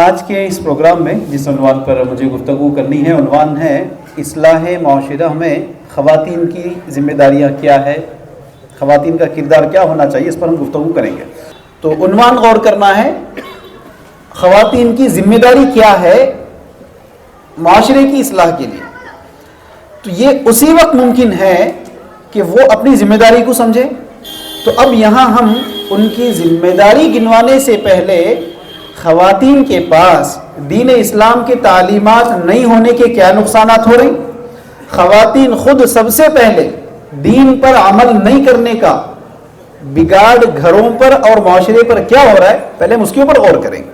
آج کے اس پروگرام میں جس عنوان پر مجھے گفتگو کرنی ہے، عنوان ہے اصلاح معاشرہ میں خواتین کی ذمہ داریاں کیا ہے، خواتین کا کردار کیا ہونا چاہیے، اس پر ہم گفتگو کریں گے۔ تو عنوان غور کرنا ہے، خواتین کی ذمہ داری کیا ہے معاشرے کی اصلاح کے لیے۔ تو یہ اسی وقت ممکن ہے کہ وہ اپنی ذمہ داری کو سمجھے۔ تو اب یہاں ہم ان کی ذمہ داری گنوانے سے پہلے خواتین کے پاس دین اسلام کے تعلیمات نہیں ہونے کے کیا نقصانات ہو رہے، خواتین خود سب سے پہلے دین پر عمل نہیں کرنے کا بگاڑ گھروں پر اور معاشرے پر کیا ہو رہا ہے، پہلے ہم اس کے اوپر غور کریں گے۔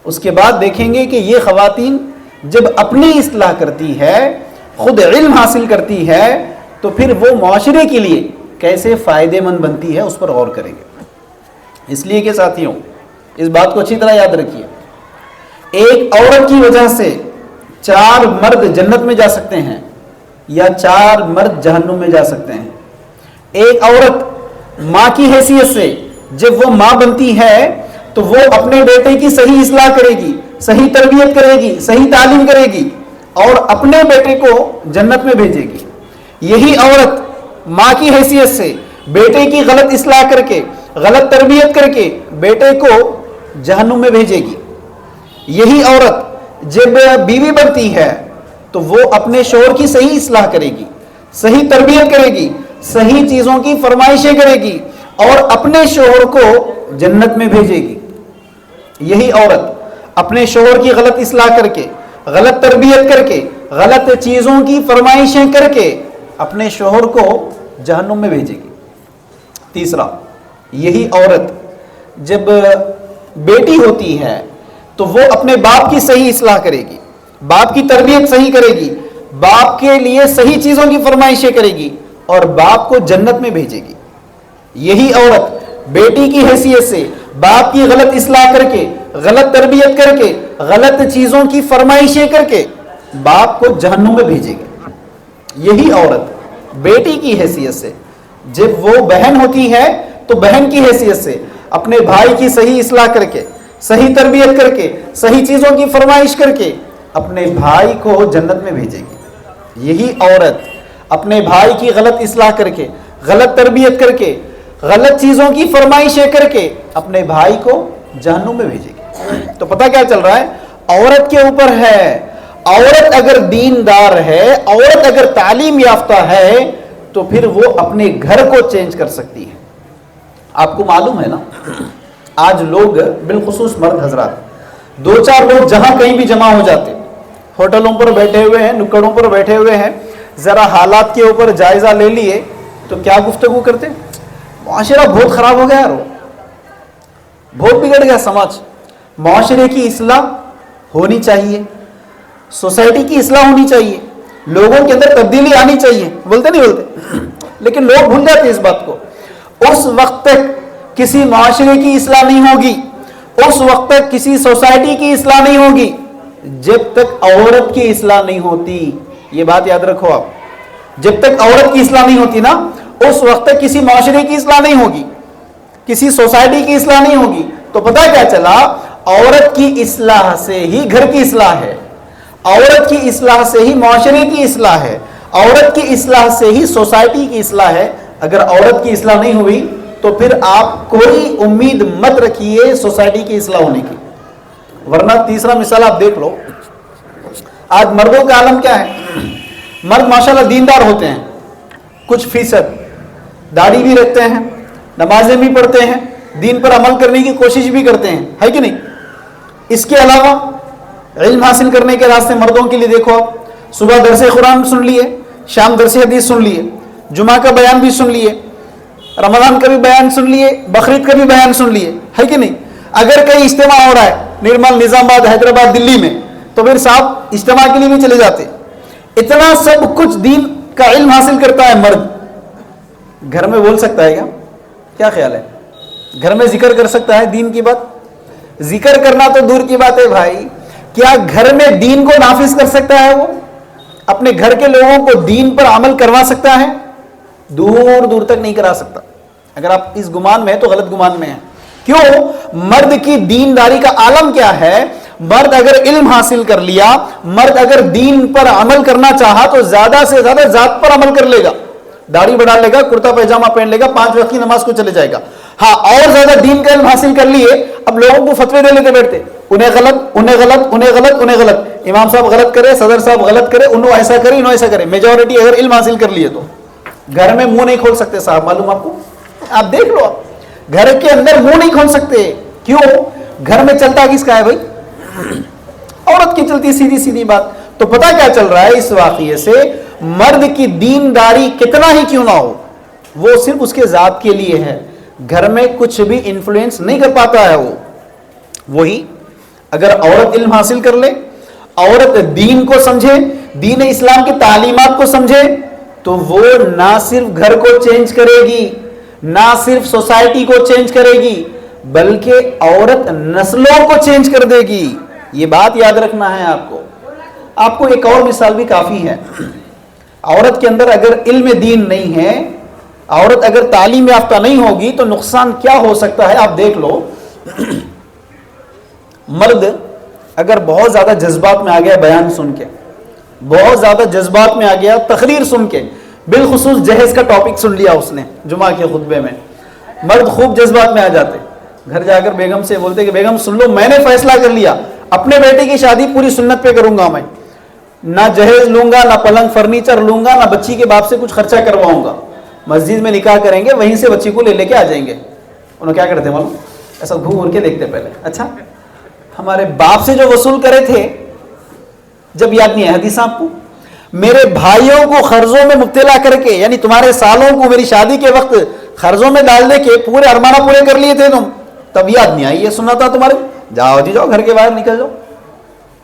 اس کے بعد دیکھیں گے کہ یہ خواتین جب اپنی اصلاح کرتی ہے، خود علم حاصل کرتی ہے، تو پھر وہ معاشرے کے لیے کیسے فائدے مند بنتی ہے، اس پر غور کریں گے۔ اس لیے کہ ساتھیوں، اس بات کو اچھی طرح یاد رکھیے، ایک عورت کی وجہ سے 4 مرد جنت میں جا سکتے ہیں یا 4 مرد جہنم میں جا سکتے ہیں۔ ایک عورت ماں کی حیثیت سے جب وہ ماں بنتی ہے تو وہ اپنے بیٹے کی صحیح اصلاح کرے گی، صحیح تربیت کرے گی، صحیح تعلیم کرے گی اور اپنے بیٹے کو جنت میں بھیجے گی۔ یہی عورت ماں کی حیثیت سے بیٹے کی غلط اصلاح کر کے، غلط تربیت کر کے بیٹے کو جہنم میں بھیجے گی۔ یہی عورت جب بیوی بنتی ہے تو وہ اپنے شوہر کی صحیح اصلاح کرے گی، صحیح تربیت کرے گی، صحیح چیزوں کی فرمائشیں کرے گی اور اپنے شوہر کو جنت میں بھیجے گی۔ یہی عورت اپنے شوہر کی غلط اصلاح کر کے، غلط تربیت کر کے، غلط چیزوں کی فرمائشیں کر کے اپنے شوہر کو جہنم میں بھیجے گی۔ تیسرا، یہی عورت جب بیٹی ہوتی ہے تو وہ اپنے باپ کی صحیح اصلاح کرے گی، باپ کی تربیت صحیح کرے گی، باپ کے لیے صحیح چیزوں کی فرمائشیں کرے گی اور باپ کو جنت میں بھیجے گی۔ یہی عورت بیٹی کی حیثیت سے باپ کی غلط اصلاح کر کے، غلط تربیت کر کے، غلط چیزوں کی فرمائشیں کر کے باپ کو جہنم میں بھیجے گی۔ یہی عورت بیٹی کی حیثیت سے جب وہ بہن ہوتی ہے تو بہن کی حیثیت سے اپنے بھائی کی صحیح اصلاح کر کے، صحیح تربیت کر کے، صحیح چیزوں کی فرمائش کر کے اپنے بھائی کو جنت میں بھیجے گی۔ یہی عورت اپنے بھائی کی غلط اصلاح کر کے، غلط تربیت کر کے، غلط چیزوں کی فرمائشیں کر کے اپنے بھائی کو جہنم میں بھیجے گی۔ تو پتہ کیا چل رہا ہے؟ عورت کے اوپر ہے، عورت اگر دیندار ہے، عورت اگر تعلیم یافتہ ہے تو پھر وہ اپنے گھر کو چینج کر سکتی ہے۔ آپ کو معلوم ہے نا، آج لوگ بالخصوص مرد حضرات 2-4 لوگ جہاں کہیں بھی جمع ہو جاتے، ہوٹلوں پر بیٹھے ہوئے ہیں، نکڑوں پر بیٹھے ہوئے ہیں، ذرا حالات کے اوپر جائزہ لے لیے تو کیا گفتگو کرتے؟ معاشرہ بہت خراب ہو گیا یار، بہت بگڑ گیا سماج، معاشرے کی اصلاح ہونی چاہیے، سوسائٹی کی اصلاح ہونی چاہیے، لوگوں کے اندر تبدیلی آنی چاہیے، بولتے نہیں بولتے؟ لیکن لوگ بھول جاتے اس بات کو۔ اس وقت تک کسی معاشرے کی اصلاح نہیں ہوگی، اس وقت تک کسی سوسائٹی کی اصلاح نہیں ہوگی جب تک عورت کی اصلاح نہیں ہوتی۔ یہ بات یاد رکھو آپ، جب تک عورت کی اصلاح نہیں ہوتی نا، اس وقت تک کسی معاشرے کی اصلاح نہیں ہوگی، کسی سوسائٹی کی اصلاح نہیں ہوگی۔ تو پتہ کیا چلا؟ عورت کی اصلاح سے ہی گھر کی اصلاح ہے، عورت کی اصلاح سے ہی معاشرے کی اصلاح ہے، عورت کی اصلاح سے ہی سوسائٹی کی اصلاح ہے۔ اگر عورت کی اصلاح نہیں ہوئی تو پھر آپ کوئی امید مت رکھیے سوسائٹی کی اصلاح ہونے کی۔ ورنہ تیسرا مثال آپ دیکھ لو، آج مردوں کا عالم کیا ہے؟ مرد ماشاءاللہ دیندار ہوتے ہیں، کچھ فیصد داڑھی بھی رکھتے ہیں، نمازیں بھی پڑھتے ہیں، دین پر عمل کرنے کی کوشش بھی کرتے ہیں، ہے کہ نہیں؟ اس کے علاوہ علم حاصل کرنے کے راستے مردوں کے لیے دیکھو، آپ صبح درس قرآن سن لیے، شام درس حدیث سن لیے، جمعہ کا بیان بھی سن لیے، رمضان کا بھی بیان سن لیے، بقرعید کا بھی بیان سن لیے، ہے کہ نہیں؟ اگر کہیں اجتماع ہو رہا ہے نرمل، نظام آباد، حیدرآباد، دلی میں، تو پھر صاحب اجتماع کے لیے بھی چلے جاتے۔ اتنا سب کچھ دین کا علم حاصل کرتا ہے مرد، گھر میں بول سکتا ہے کیا خیال ہے؟ گھر میں ذکر کر سکتا ہے دین کی بات؟ ذکر کرنا تو دور کی بات ہے بھائی، کیا گھر میں دین کو نافذ کر سکتا ہے؟ وہ اپنے گھر کے لوگوں کو دین پر عمل کروا سکتا ہے؟ دور دور تک نہیں کرا سکتا۔ اگر آپ اس گمان میں ہیں تو غلط گمان میں ہیں۔ کیوں؟ مرد کی دینداری کا عالم کیا ہے؟ مرد اگر علم حاصل کر لیا، مرد اگر دین پر عمل کرنا چاہا تو زیادہ سے زیادہ ذات پر عمل کر لے گا، داڑھی بڑھا لے گا، کرتا پائجامہ پہن لے گا، 5 وقت کی نماز کو چلے جائے گا. ہاں اور زیادہ دین کا علم حاصل کر لیے، اب لوگوں کو فتوے دے لیتے بیٹھتے، انہیں غلط، انہیں غلط، انہیں غلط، انہیں غلط، امام صاحب غلط کرے، صدر صاحب غلط کرے، انہوں ایسا کرے، انہوں ایسا کرے. میجورٹی اگر علم حاصل کر لیے تو گھر میں منہ نہیں کھول سکتے صاحب، معلوم آپ کو؟ آپ دیکھ لو، آپ گھر کے اندر منہ نہیں کھول سکتے. کیوں؟ گھر میں چلتا کس کا ہے بھائی؟ عورت کی چلتی، سیدھی سیدھی بات. تو پتا کیا چل رہا ہے اس واقعے سے؟ مرد کی دینداری کتنا ہی کیوں نہ ہو، وہ صرف اس کے ذات کے لیے ہے، گھر میں کچھ بھی انفلوئنس نہیں کر پاتا ہے. وہی اگر عورت علم حاصل کر لے، عورت دین کو سمجھے، دین اسلام کی تعلیمات کو سمجھے، تو وہ نہ صرف گھر کو چینج کرے گی، نہ صرف سوسائٹی کو چینج کرے گی، بلکہ عورت نسلوں کو چینج کر دے گی. یہ بات یاد رکھنا ہے آپ کو. آپ کو ایک اور مثال بھی کافی ہے. عورت کے اندر اگر علم دین نہیں ہے، عورت اگر تعلیم یافتہ نہیں ہوگی تو نقصان کیا ہو سکتا ہے آپ دیکھ لو. مرد اگر بہت زیادہ جذبات میں آ گیا بیان سن کے، بہت زیادہ جذبات میں آ گیا تقریر سن کے، بالخصوص جہیز کا ٹاپک سن لیا اس نے جمعہ کے خطبے میں، مرد خوب جذبات میں آ جاتے، گھر جا کر بیگم سے بولتے کہ بیگم سن لو، میں نے فیصلہ کر لیا، اپنے بیٹے کی شادی پوری سنت پہ کروں گا، میں نہ جہیز لوں گا، نہ پلنگ فرنیچر لوں گا، نہ بچی کے باپ سے کچھ خرچہ کرواؤں گا، مسجد میں نکاح کریں گے، وہیں سے بچی کو لے کے آ جائیں گے. انہوں کیا کرتے معلوم؟ ایسا گھوم کے دیکھتے پہلے، اچھا ہمارے باپ سے جو وصول کرے تھے، جب یاد نہیں ہے حدیث آپ کو، میرے بھائیوں کو قرضوں میں مبتلا کر کے، یعنی تمہارے سالوں کو میری شادی کے وقت قرضوں میں ڈال دے کے پورے ارمانہ پورے کر لیے تھے تم، تب یاد نہیں آئی یہ سننا تھا تمہارے؟ جاؤ جی جاؤ، گھر کے باہر نکل جاؤ،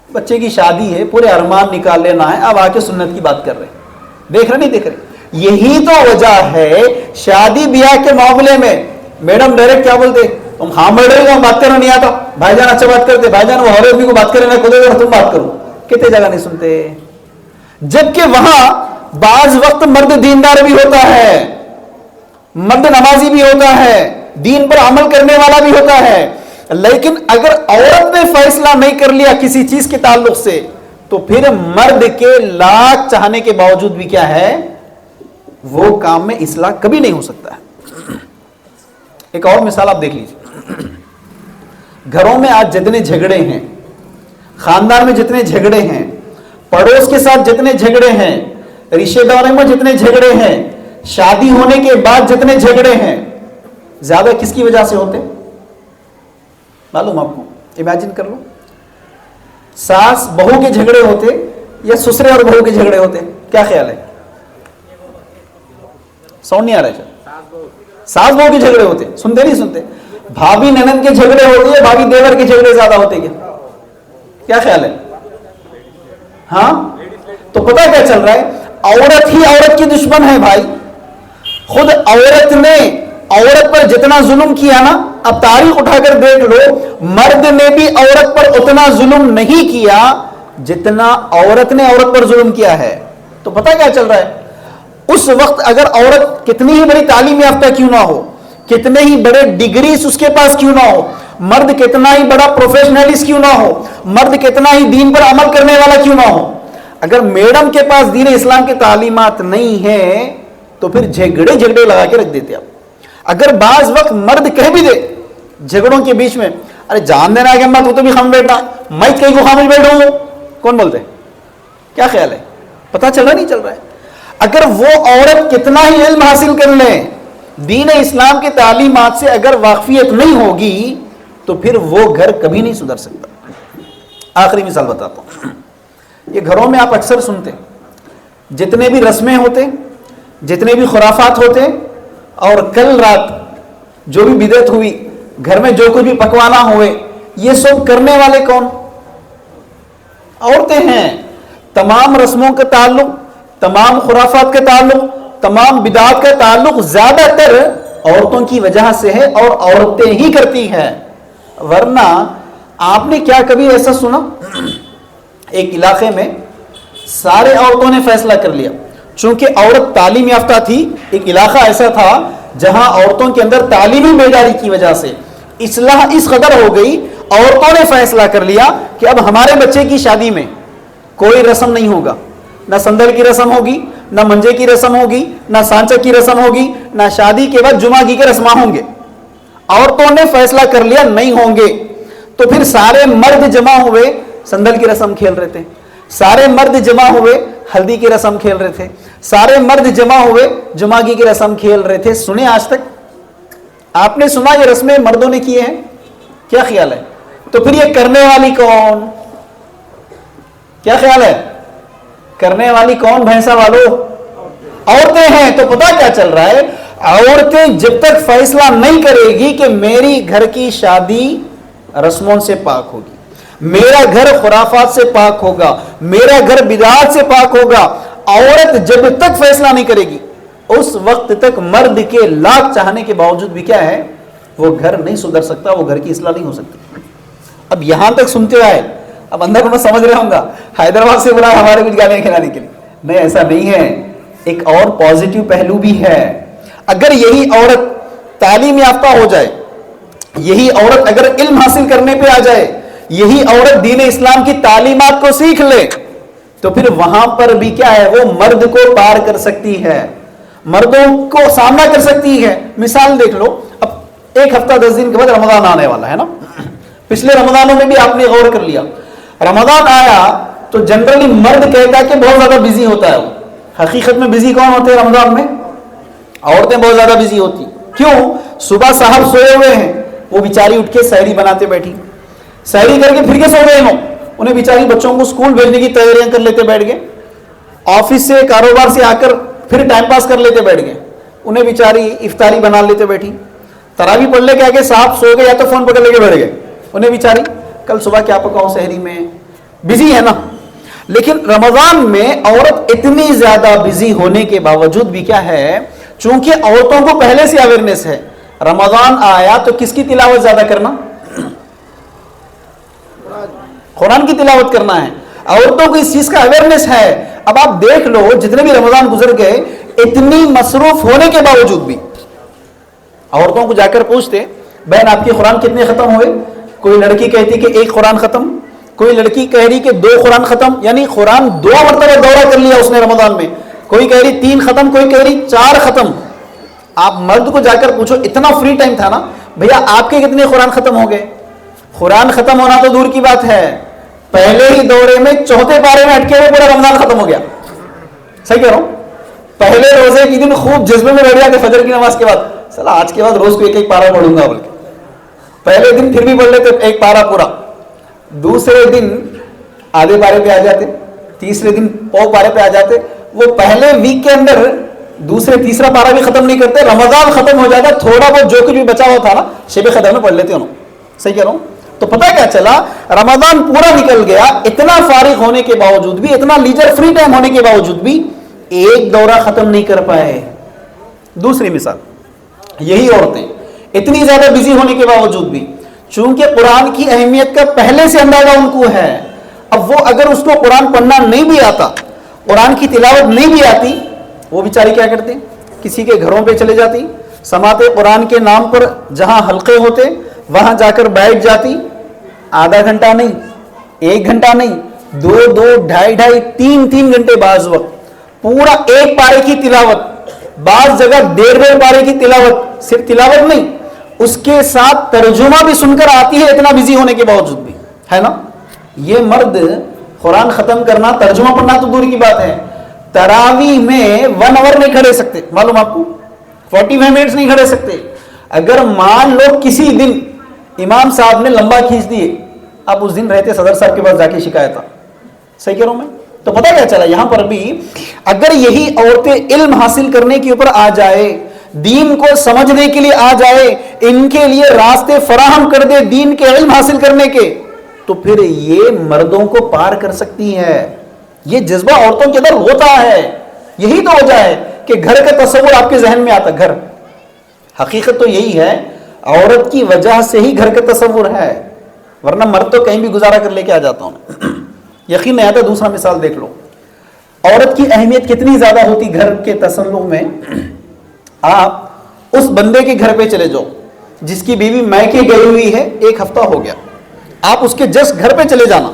بچے کی شادی ہے، پورے ارمان نکال لینا ہے، اب آ کے سنت کی بات کر رہے ہیں. دیکھ رہے نہیں دیکھ رہے؟ یہی تو وجہ ہے شادی بیاہ کے معاملے میں میڈم ڈائریکٹ کیا بولتے، تم ہاں میڈم کو بات کرنا نہیں آتا، بھائی جان اچھا بات کرتے، بھائی جان وہ ہر آدمی کو بات کرے نہ خود تم بات کرو، کتنے جگہ نہیں سنتے. جبکہ وہاں بعض وقت مرد دیندار بھی ہوتا ہے، مرد نمازی بھی ہوتا ہے، دین پر عمل کرنے والا بھی ہوتا ہے، لیکن اگر عورت نے فیصلہ نہیں کر لیا کسی چیز کے تعلق سے تو پھر مرد کے لاکھ چاہنے کے باوجود بھی کیا ہے، وہ کام میں اصلاح کبھی نہیں ہو سکتا ہے. ایک اور مثال آپ دیکھ لیجیے. گھروں میں آج جتنے جھگڑے ہیں، خاندان میں جتنے جھگڑے ہیں، پڑوس کے ساتھ جتنے جھگڑے ہیں، رشتہ داروں میں جتنے جھگڑے ہیں، شادی ہونے کے بعد جتنے جھگڑے ہیں، زیادہ کس کی وجہ سے ہوتے معلوم آپ کو؟ امیجن کر لو، ساس بہو کے جھگڑے ہوتے یا سسرے اور بہو کے جھگڑے ہوتے؟ کیا خیال ہے؟ ساؤنڈ نہیں آ رہا ہے؟ ساس بہو کے جھگڑے ہوتے، سنتے نہیں سنتے؟ بھابھی ننند کے جھگڑے ہوتے یا بھابھی دیور کے جھگڑے زیادہ ہوتے؟ کیا خیال ہے؟ ہاں تو پتہ کیا چل رہا ہے؟ عورت ہی عورت کی دشمن ہے بھائی. خود عورت نے عورت پر جتنا ظلم کیا نا، اب تاریخ اٹھا کر دیکھ لو، مرد نے بھی عورت پر اتنا ظلم نہیں کیا جتنا عورت نے عورت پر ظلم کیا ہے. تو پتہ کیا چل رہا ہے؟ اس وقت اگر عورت کتنی ہی بڑی تعلیم یافتہ کیوں نہ ہو، کتنے ہی بڑے ڈگریز اس کے پاس کیوں نہ ہو، مرد کتنا ہی بڑا پروفیشنلسٹ کیوں نہ ہو، مرد کتنا ہی دین پر عمل کرنے والا کیوں نہ ہو، اگر میڈم کے پاس دین اسلام کی تعلیمات نہیں ہے تو پھر جھگڑے لگا کے رکھ دیتے. آپ اگر بعض وقت مرد کہہ بھی دے جھگڑوں کے بیچ میں، ارے جان دینا کہ اماں تو بھی خام بیٹھا، میں کہیں کو خاموش بیٹھا ہوں، کون بولتے؟ کیا خیال ہے؟ پتہ چل رہا نہیں چل رہا ہے؟ اگر وہ عورت کتنا ہی علم حاصل کر لے، دین اسلام کی تعلیمات سے اگر واقفیت نہیں ہوگی تو پھر وہ گھر کبھی نہیں سدھر سکتا. آخری مثال بتاتا ہوں. یہ گھروں میں آپ اکثر سنتے، جتنے بھی رسمیں ہوتے، جتنے بھی خرافات ہوتے، اور کل رات جو بھی بدعت ہوئی، گھر میں جو کچھ بھی پکوانا ہوئے، یہ سب کرنے والے کون؟ عورتیں ہیں. تمام رسموں کا تعلق، تمام خرافات کا تعلق، تمام بدعات کا تعلق زیادہ تر عورتوں کی وجہ سے ہے اور عورتیں ہی کرتی ہیں. ورنہ آپ نے کیا کبھی ایسا سنا ایک علاقے میں سارے عورتوں نے فیصلہ کر لیا، چونکہ عورت تعلیم یافتہ تھی، ایک علاقہ ایسا تھا جہاں عورتوں کے اندر تعلیمی بیداری کی وجہ سے اصلاح اس قدر ہو گئی، عورتوں نے فیصلہ کر لیا کہ اب ہمارے بچے کی شادی میں کوئی رسم نہیں ہوگا، نہ سندل کی رسم ہوگی، نہ منجے کی رسم ہوگی، نہ سانچہ کی رسم ہوگی، نہ شادی کے بعد جمعہ کی کے رسماں ہوں گے۔ عورتوں نے فیصلہ کر لیا نہیں ہوں گے، تو پھر سارے مرد جمع ہوئے سندل کی رسم کھیل رہے تھے، سارے مرد جمع ہوئے ہلدی کی رسم کھیل رہے تھے، سارے مرد جمع ہوئے جمعہ کی رسم کھیل رہے تھے۔ سنے آج تک آپ نے سنا یہ رسمیں مردوں نے کیے ہیں؟ کیا خیال ہے؟ تو پھر یہ کرنے والی کون؟ کیا خیال ہے کرنے والی کون؟ بھینسا والو عورتیں ہیں۔ تو پتا کیا چل رہا ہے، عورتیں جب تک فیصلہ نہیں کرے گی کہ میری گھر کی شادی رسموں سے پاک ہوگی، میرا گھر خرافات سے پاک ہوگا، میرا گھر بدعات سے پاک ہوگا، عورت جب تک فیصلہ نہیں کرے گی اس وقت تک مرد کے لاکھ چاہنے کے باوجود بھی کیا ہے، وہ گھر نہیں سدھر سکتا، وہ گھر کی اصلاح نہیں ہو سکتی۔ اب یہاں تک سنتے آئے، اب اندر میں سمجھ رہے ہوں گا حیدرآباد سے بلا ہمارے کچھ گالیاں کھلانے کے لیے، نہیں ایسا نہیں ہے۔ ایک اور پازیٹیو پہلو بھی ہے۔ اگر یہی عورت تعلیم یافتہ ہو جائے، یہی عورت اگر علم حاصل کرنے پہ آ جائے، یہی عورت دین اسلام کی تعلیمات کو سیکھ لے، تو پھر وہاں پر بھی کیا ہے، وہ مرد کو پار کر سکتی ہے، مردوں کو سامنا کر سکتی ہے۔ مثال دیکھ لو، اب ایک ہفتہ 10 دن کے بعد رمضان آنے والا ہے نا، پچھلے رمضانوں میں بھی آپ نے غور کر لیا، رمضان آیا تو جنرلی مرد کہتا ہے کہ بہت زیادہ بزی ہوتا ہے، وہ حقیقت میں بزی کون ہوتے ہیں رمضان میں؟ عورتیں بہت زیادہ بزی ہوتی۔ کیوں؟ صبح صاحب سوئے ہوئے ہیں، وہ بیچاری اٹھ کے سحری بناتے بیٹھی، سحری کر کے پھر کے سو گئے ہوں، انہیں بیچاری بچوں کو اسکول بھیجنے کی تیاریاں کر لیتے بیٹھ گئے، آفس سے کاروبار سے آ کر پھر ٹائم پاس کر لیتے بیٹھ گئے، انہیں بیچاری افطاری بنا لیتے بیٹھی، تراویح پڑھ لے کے آگے صاحب سو گئے یا تو فون پکڑ لے کے بیٹھ گئے، انہیں بیچاری کل صبح کیا پکاؤں سحری میں، بزی ہے نا۔ لیکن رمضان میں عورت اتنی زیادہ بزی ہونے کے باوجود بھی کیا ہے، چونکہ عورتوں کو پہلے سے اویئرنیس ہے، رمضان آیا تو کس کی تلاوت زیادہ کرنا؟ قرآن کی تلاوت کرنا ہے، عورتوں کو اس چیز کا اویئرنیس ہے۔ اب آپ دیکھ لو جتنے بھی رمضان گزر گئے، اتنی مصروف ہونے کے باوجود بھی عورتوں کو جا کر پوچھتے بہن آپ کے قرآن کتنے ختم ہوئے، کوئی لڑکی کہتی کہ 1 قرآن ختم، کوئی لڑکی کہہ رہی کہ 2 قرآن ختم، یعنی قرآن 2 مرتبہ دورہ کر لیا اس نے رمضان میں، کوئی کہہ رہی 3 ختم، کوئی کہہ رہی 4 ختم۔ آپ مرد کو جا کر پوچھو، اتنا فری ٹائم تھا نا بھیا، آپ کے کتنے قرآن ختم ہو گئے؟ قرآن ختم ہونا تو دور کی بات ہے، پہلے ہی دورے میں 4تھے پارے میں اٹکے ہوئے پورا رمضان ختم ہو گیا۔ صحیح کہہ رہا ہوں؟ پہلے روزے کی دن خوب جذبے میں بیٹھ گیا فجر کی نماز کے بعد، سلا آج کے بعد روز کو 1 پارا پڑھوں گا، بلکہ پہلے دن پھر بھی پڑھ لیتے 1 پارا پورا، دوسرے دن آدھے پارے پہ آ جاتے، تیسرے دن پاؤ پارے پہ آ جاتے۔ وہ پہلے ویک کے اندر دوسرے تیسرا پارا بھی ختم نہیں کرتے، رمضان ختم ہو جاتا، تھوڑا بہت جو کچھ بھی بچا ہوا تھا نا شب قدر میں پڑھ لیتے انہوں۔ صحیح کہہ رہا ہوں؟ تو پتہ کیا چلا، رمضان پورا نکل گیا، اتنا فارغ ہونے کے باوجود بھی، اتنا لیجر فری ٹائم ہونے کے باوجود بھی ایک دورہ ختم نہیں کر پائے۔ دوسری مثال، یہی عورتیں اتنی زیادہ بزی ہونے کے باوجود بھی، چونکہ قرآن کی اہمیت کا پہلے سے اندازہ ان کو ہے، اب وہ اگر اس کو قرآن پڑھنا نہیں بھی آتا، قرآن کی تلاوت نہیں بھی آتی، وہ بیچاری کیا کرتے، کسی کے گھروں پہ چلے جاتی، سماعت قرآن کے نام پر جہاں حلقے ہوتے وہاں جا کر بیٹھ جاتی، آدھا گھنٹہ نہیں، 1 گھنٹہ نہیں، 2 2.5 3 گھنٹے، بعض وقت پورا 1 پارے کی تلاوت، بعض جگہ 1.5 پارے کی تلاوت، صرف تلاوت نہیں اس کے ساتھ ترجمہ بھی سن کر آتی ہے، اتنا بزی ہونے کے باوجود بھی، ہے نا۔ یہ مرد قرآن ختم کرنا، ترجمہ پڑھنا تو دور کی بات ہے، تراویح میں 1 آور نہیں کھڑے سکتے، معلوم آپ کو 45 منٹس نہیں کھڑے سکتے۔ اگر مان لو کسی دن امام صاحب نے لمبا کھینچ دیے، اب اس دن رہتے صدر صاحب کے پاس جا کے شکایت تھا۔ صحیح کہہ رہا ہوں میں؟ تو پتہ کیا چلا، یہاں پر بھی اگر یہی عورتیں علم حاصل کرنے کے اوپر آ جائے، دین کو سمجھنے کے لیے آ جائے، ان کے لیے راستے فراہم کر دے دین کے علم حاصل کرنے کے، تو پھر یہ مردوں کو پار کر سکتی ہے۔ یہ جذبہ عورتوں کے اندر ہوتا ہے، یہی تو وجہ ہے کہ گھر کا تصور آپ کے ذہن میں آتا، گھر، حقیقت تو یہی ہے، عورت کی وجہ سے ہی گھر کا تصور ہے، ورنہ مرد تو کہیں بھی گزارا کر لے کے آ جاتا ہوں۔ یقین نہیں آتا۔ دوسرا مثال دیکھ لو، عورت کی اہمیت کتنی زیادہ ہوتی گھر کے تصور میں۔ آپ اس بندے کے گھر پہ چلے جاؤ جس کی بیوی میکے گئی ہوئی ہے، 1 ہفتہ ہو گیا، آپ اس کے جسٹ گھر پہ چلے جانا،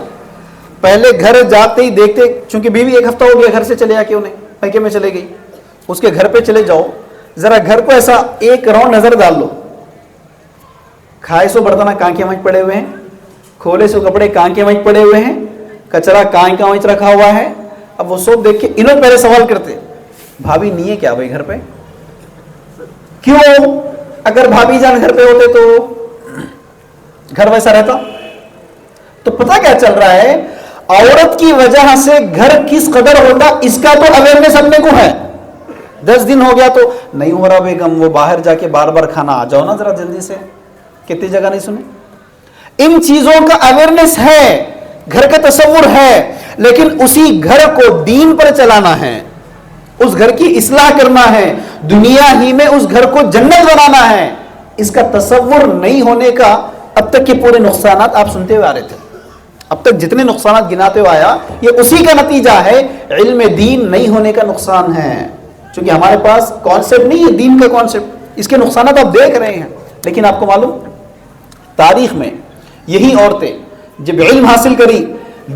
پہلے گھر جاتے ہی دیکھتے، چونکہ بیوی ایک ہفتہ ہو گیا گھر سے چلے آ کے انہیں پیکے میں چلے گئی، اس کے گھر پہ چلے جاؤ، ذرا گھر کو ایسا ایک راؤنڈ نظر ڈال لو، کھائے سو برتن کہاں کے وہیں پڑے ہوئے ہیں، کھولے سو کپڑے کہاں کے وہیں پڑے ہوئے ہیں، کچرا کہاں کا وہیں رکھا ہوا ہے۔ اب وہ سب دیکھ کے انہوں پہلے سوال کرتے، بھابھی نہیں ہے کیا بھائی گھر پہ؟ کیوں؟ اگر بھابھی جان گھر پہ ہوتے تو گھر ویسا رہتا؟ تو پتہ کیا چل رہا ہے، عورت کی وجہ سے گھر کس قدر ہوتا اس کا تو اویئرنیس اپنے کو ہے۔ 10 دن ہو گیا تو نہیں ہو رہا بیگم، وہ باہر جا کے بار بار کھانا، آ جاؤ نا ذرا جلدی سے، کتنی جگہ نہیں سنے۔ ان چیزوں کا اویئرنیس ہے، گھر کا تصور ہے، لیکن اسی گھر کو دین پر چلانا ہے، اس گھر کی اصلاح کرنا ہے، دنیا ہی میں اس گھر کو جنت بنانا ہے، اس کا تصور نہیں ہونے کا اب تک کے پورے نقصانات آپ سنتے ہوئے آ رہے تھے۔ اب تک جتنے نقصانات گناتے ہوئے آیا، یہ اسی کا نتیجہ ہے، علم دین نہیں ہونے کا نقصان ہے، چونکہ ہمارے پاس کانسیپٹ نہیں ہے دین کا کانسیپٹ، اس کے نقصانات آپ دیکھ رہے ہیں۔ لیکن آپ کو معلوم، تاریخ میں یہی عورتیں جب علم حاصل کری،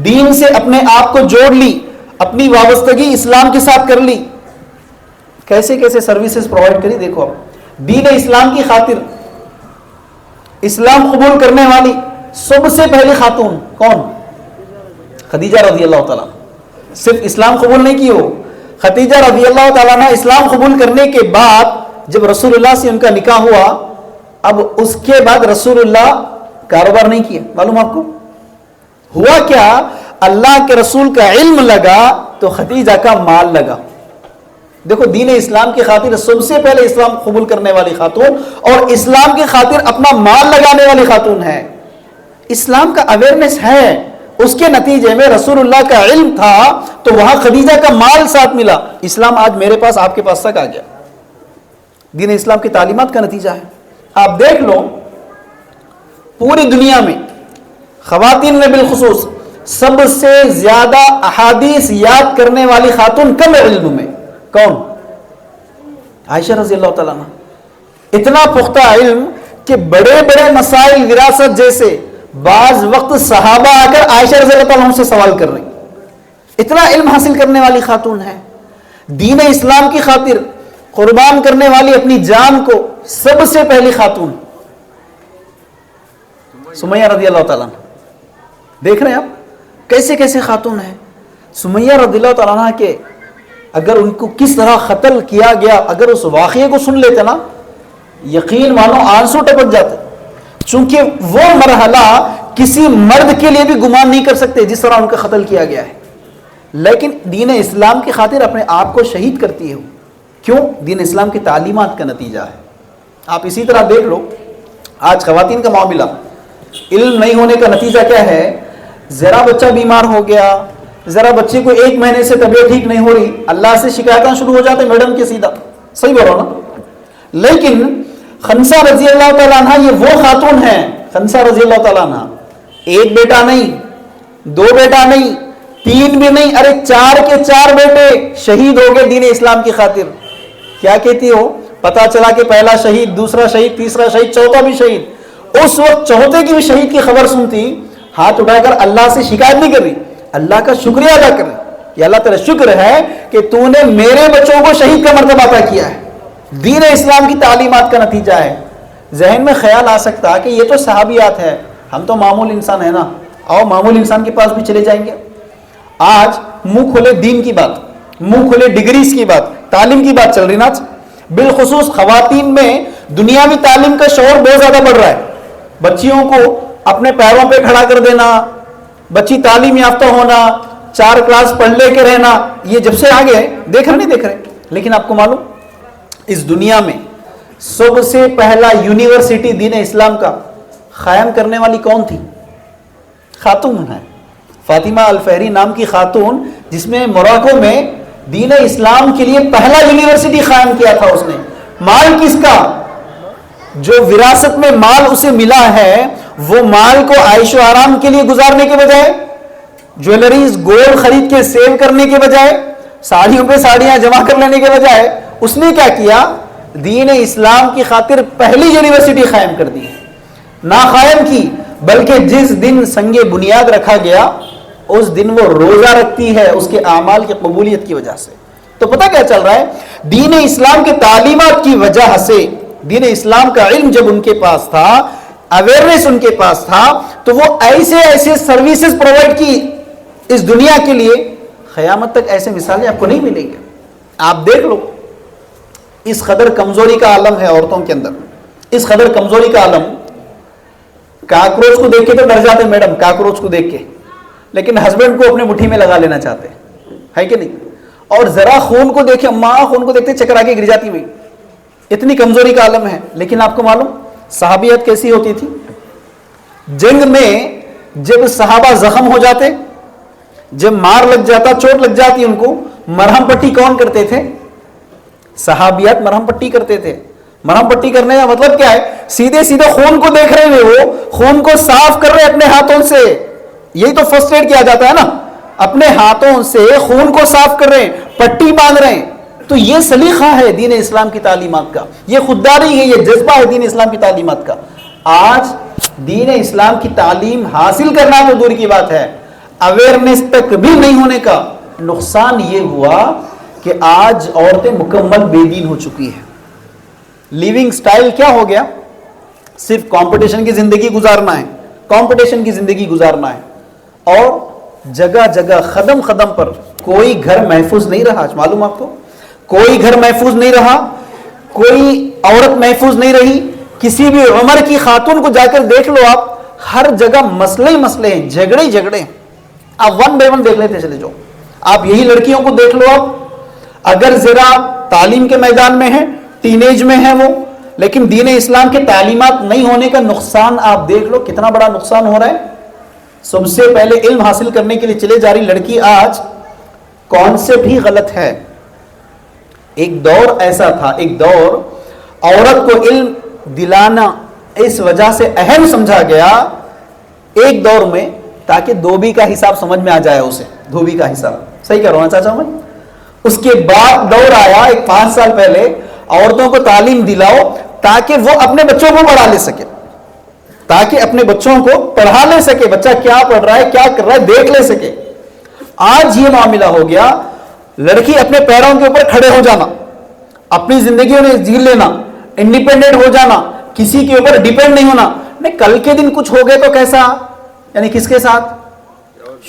دین سے اپنے آپ کو جوڑ لی، اپنی وابستگی اسلام کے ساتھ کر لی، کیسے کیسے سروسز پرووائڈ کری۔ دیکھو اب دین اسلام کی خاطر اسلام قبول کرنے والی سب سے پہلی خاتون کون؟ خدیجہ رضی اللہ تعالیٰ۔ صرف اسلام قبول نہیں کی ہو، خدیجہ رضی اللہ تعالیٰ نے اسلام قبول کرنے کے بعد جب رسول اللہ سے ان کا نکاح ہوا، اب اس کے بعد رسول اللہ کاروبار نہیں کیا۔ معلوم آپ کو ہوا کیا؟ اللہ کے رسول کا علم لگا تو خدیجہ کا مال لگا۔ دیکھو دین اسلام کی خاطر سب سے پہلے اسلام قبول کرنے والی خاتون اور اسلام کی خاطر اپنا مال لگانے والی خاتون ہے۔ اسلام کا اویئرنیس ہے، اس کے نتیجے میں رسول اللہ کا علم تھا تو وہاں خدیجہ کا مال ساتھ ملا، اسلام آج میرے پاس آپ کے پاس تک آ گیا۔ دین اسلام کی تعلیمات کا نتیجہ ہے۔ آپ دیکھ لو پوری دنیا میں خواتین میں بالخصوص سب سے زیادہ احادیث یاد کرنے والی خاتون کم علم میں کون؟ عائشہ رضی اللہ تعالیٰ عنہ۔ اتنا پختہ علم کہ بڑے بڑے مسائل وراثت جیسے بعض وقت صحابہ آ کر عائشہ رضی اللہ تعالیٰ عنہ سے سوال کر رہے ہیں، اتنا علم حاصل کرنے والی خاتون ہے، دین اسلام کی خاطر قربان کرنے والی اپنی جان کو سب سے پہلی خاتون سمیہ رضی اللہ تعالیٰ عنہ۔ دیکھ رہے ہیں آپ کیسے کیسے خاتون ہیں۔ سمیہ رضی اللہ تعالیٰ عنہ کے اگر ان کو کس طرح قتل کیا گیا، اگر اس واقعے کو سن لیتے نا، یقین مانو آنسو ٹپک جاتے، چونکہ وہ مرحلہ کسی مرد کے لیے بھی گمان نہیں کر سکتے جس طرح ان کا قتل کیا گیا ہے، لیکن دین اسلام کی خاطر اپنے آپ کو شہید کرتی ہے۔ کیوں؟ دین اسلام کی تعلیمات کا نتیجہ ہے۔ آپ اسی طرح دیکھ لو آج خواتین کا معاملہ، علم نہیں ہونے کا نتیجہ کیا ہے؟ ذرا بچہ بیمار ہو گیا، ذرا بچے کو 1 مہینے سے طبیعت ٹھیک نہیں ہو رہی، اللہ سے شکایتیں شروع ہو جاتے میڈم کے سیدھا، صحیح بول رہا ہوں نا؟ لیکن خنسا رضی اللہ تعالیٰ عنہ یہ وہ خاتون ہیں، خنسا رضی اللہ تعالیٰ عنہ 1 بیٹا نہیں، 2 بیٹا نہیں، 3 بھی نہیں، ارے 4 کے 4 بیٹے شہید ہو گئے دین اسلام کی خاطر۔ کیا کہتی ہو؟ پتا چلا کہ پہلا شہید، دوسرا شہید، تیسرا شہید، چوتھا بھی شہید۔ اس وقت چوتھے کی بھی شہید کی خبر سنتی، ہاتھ اٹھا کر اللہ سے شکایت نہیں کر رہی، اللہ کا شکریہ ادا کر رہی، یہ اللہ تعالیٰ شکر ہے کہ تو نے میرے بچوں کو شہید کا مرتبہ عطا کیا ہے۔ دین اسلام کی تعلیمات کا نتیجہ ہے۔ ذہن میں خیال آ سکتا کہ یہ تو صحابیات ہے، ہم تو معمول انسان ہیں نا، آؤ معمول انسان کے پاس بھی چلے جائیں گے۔ آج منہ کھولے دین کی بات، منہ کھولے ڈگریز کی بات، تعلیم کی بات چل رہی نا۔ بالخصوص خواتین میں دنیاوی تعلیم کا شعور بہت زیادہ بڑھ رہا ہے، بچیوں کو اپنے پیروں پہ کھڑا کر دینا، بچی تعلیم یافتہ ہونا، 4 کلاس پڑھ لے کے رہنا، یہ جب سے آگے دیکھ رہے نہیں دیکھ رہے۔ لیکن آپ کو معلوم اس دنیا میں سب سے پہلا یونیورسٹی دین اسلام کا قائم کرنے والی کون تھی؟ خاتون ہے، فاطمہ الفہری نام کی خاتون، جس میں موراکو میں دین اسلام کے لیے پہلا یونیورسٹی قائم کیا تھا اس نے۔ مال کس کا؟ جو وراثت میں مال اسے ملا ہے، وہ مال کو عیش و آرام کے لیے گزارنے کے بجائے، جویلریز گولڈ خرید کے سیو کرنے کے بجائے، ساڑیوں پہ ساڑیاں جمع کر لینے کے بجائے، اس نے کیا کیا؟ دین اسلام کی خاطر پہلی یونیورسٹی قائم کر دی۔ نہ قائم کی بلکہ جس دن سنگ بنیاد رکھا گیا اس دن وہ روزہ رکھتی ہے اس کے اعمال کی قبولیت کی وجہ سے. تو پتہ کیا چل رہا ہے, دین اسلام کے تعلیمات کی وجہ سے, دین اسلام کا علم جب ان کے پاس تھا, اویئرنیس ان کے پاس تھا, تو وہ ایسے سروسز پرووائڈ کی اس دنیا کے لیے, قیامت تک ایسے مثالیں آپ کو نہیں ملیں گے. آپ دیکھ لو, اس قدر کمزوری کا عالم ہے عورتوں کے اندر, اس قدر کمزوری کا عالم. کاکروچ کو دیکھ کے تو ڈر جاتے میڈم, کاکروچ کو دیکھ کے, لیکن ہسبینڈ کو اپنے مٹھی میں لگا لینا چاہتے ہے کہ نہیں. اور ذرا خون کو دیکھے, ماں خون کو دیکھتے چکر آگے گر جاتی ہوئی, اتنی کمزوری کا عالم ہے. لیکن آپ کو معلوم صحابیت کیسی ہوتی تھی؟ جنگ میں جب صحابہ زخم ہو جاتے, جب مار لگ جاتا, چوٹ لگ جاتی ان کو, مرہم پٹی کون کرتے تھے؟ صحابیات مرہم پٹی کرتے تھے. مرہم پٹی کرنے کا مطلب کیا ہے؟ سیدھے سیدھے خون کو دیکھ رہے ہیں, وہ خون کو صاف کر رہے ہیں اپنے ہاتھوں سے. یہی تو فرسٹ ایڈ کیا جاتا ہے نا, اپنے ہاتھوں سے خون کو صاف کر رہے ہیں, پٹی باندھ رہے ہیں. تو یہ سلیقہ ہے دین اسلام کی تعلیمات کا, یہ خودداری ہے, یہ جذبہ ہے دین اسلام کی تعلیمات کا. آج دین اسلام کی تعلیم حاصل کرنا تو دور کی بات ہے, اویئرنیس تک بھی نہیں ہونے کا. نقصان یہ ہوا کہ آج عورتیں مکمل بے دین ہو چکی ہیں. لیونگ سٹائل کیا ہو گیا؟ صرف کمپٹیشن کی زندگی گزارنا ہے, کمپٹیشن کی زندگی گزارنا ہے. اور جگہ جگہ قدم قدم پر کوئی گھر محفوظ نہیں رہا. آج معلوم آپ کو, کوئی گھر محفوظ نہیں رہا, کوئی عورت محفوظ نہیں رہی. کسی بھی عمر کی خاتون کو جا کر دیکھ لو آپ, ہر جگہ مسئلے ہی مسئلے ہیں, جھگڑے ہی جھگڑے ہیں. آپ ون بائی ون دیکھ لیتے چلے جاؤ. آپ یہی لڑکیوں کو دیکھ لو, آپ اگر ذرا تعلیم کے میدان میں ہیں, ٹین ایج میں ہیں وہ, لیکن دین اسلام کے تعلیمات نہیں ہونے کا نقصان آپ دیکھ لو کتنا بڑا نقصان ہو رہا ہے. سب سے پہلے علم حاصل کرنے کے لیے چلے جا رہی لڑکی آج کانسیپٹ ہی غلط ہے. ایک دور ایسا تھا, ایک دور عورت کو علم دلانا اس وجہ سے اہم سمجھا گیا ایک دور میں, تاکہ دھوبی کا حساب سمجھ میں آ جائے اسے, دھوبی کا حساب. صحیح کہہ رہا ہوں چاچا میں؟ اس کے بعد دور آیا ایک 5 سال پہلے, عورتوں کو تعلیم دلاؤ تاکہ وہ اپنے بچوں کو پڑھا لے سکے, تاکہ اپنے بچوں کو پڑھا لے سکے, بچہ کیا پڑھ رہا ہے کیا کر رہا ہے دیکھ لے سکے. آج یہ معاملہ ہو گیا, لڑکی اپنے پیروں کے اوپر کھڑے ہو جانا, اپنی زندگیوں میں جی لینا, انڈیپینڈنٹ ہو جانا, کسی کے اوپر ڈیپینڈ نہیں ہونا. نہیں, کل کے دن کچھ ہو گئے تو کیسا, یعنی کس کے ساتھ؟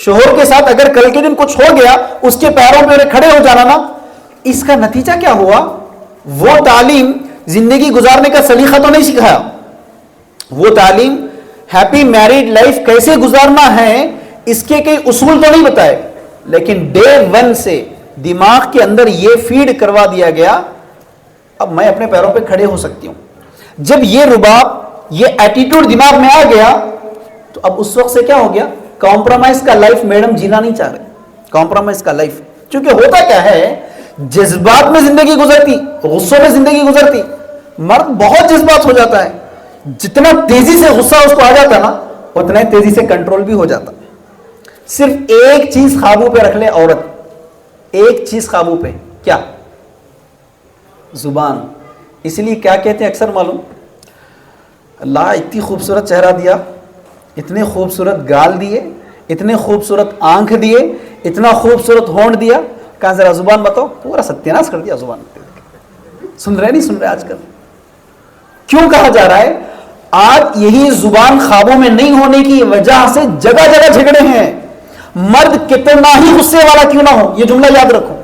شوہر کے ساتھ. اگر کل کے دن کچھ ہو گیا, اس کے پیروں پہ کھڑے ہو جانا نا, اس کا نتیجہ کیا ہوا؟ وہ تعلیم زندگی گزارنے کا سلیقہ تو نہیں سکھایا, وہ تعلیم ہیپی میریڈ لائف کیسے گزارنا ہے اس کے کئی اصول تو نہیں بتائے, لیکن ڈے 1 سے دماغ کے اندر یہ فیڈ کروا دیا گیا اب میں اپنے پیروں پہ کھڑے ہو سکتی ہوں. جب یہ رباب, یہ ایٹیٹیوڈ دماغ میں آ گیا تو اب اس وقت سے کیا ہو گیا؟ کمپرومائز کا لائف میڈم جینا نہیں چاہ رہے, کمپرومائز کا لائف. کیونکہ ہوتا کیا ہے, جذبات میں زندگی گزرتی, غصوں میں زندگی گزرتی. مرد بہت جذبات ہو جاتا ہے, جتنا تیزی سے غصہ اس کو آ جاتا نا, اتنا ہی تیزی سے کنٹرول بھی ہو جاتا. صرف ایک چیز قابو پہ رکھ لے عورت, ایک چیز قابو پہ, کیا؟ زبان. اس لیے کیا کہتے ہیں اکثر معلوم, اللہ اتنی خوبصورت چہرہ دیا, اتنے خوبصورت گال دیے, اتنے خوبصورت آنکھ دیے, اتنا خوبصورت ہونٹ دیا, کہاں ذرا زبان بتاؤ, پورا ستیاناش کر دیا زبان. سن رہے نہیں سن رہے آج کل؟ کیوں کہا جا رہا ہے؟ آج یہی زبان خوابوں میں نہیں ہونے کی وجہ سے جگہ جگہ جھگڑے ہیں. مرد کتنا ہی غصے والا کیوں نہ ہو, یہ جملہ یاد رکھو,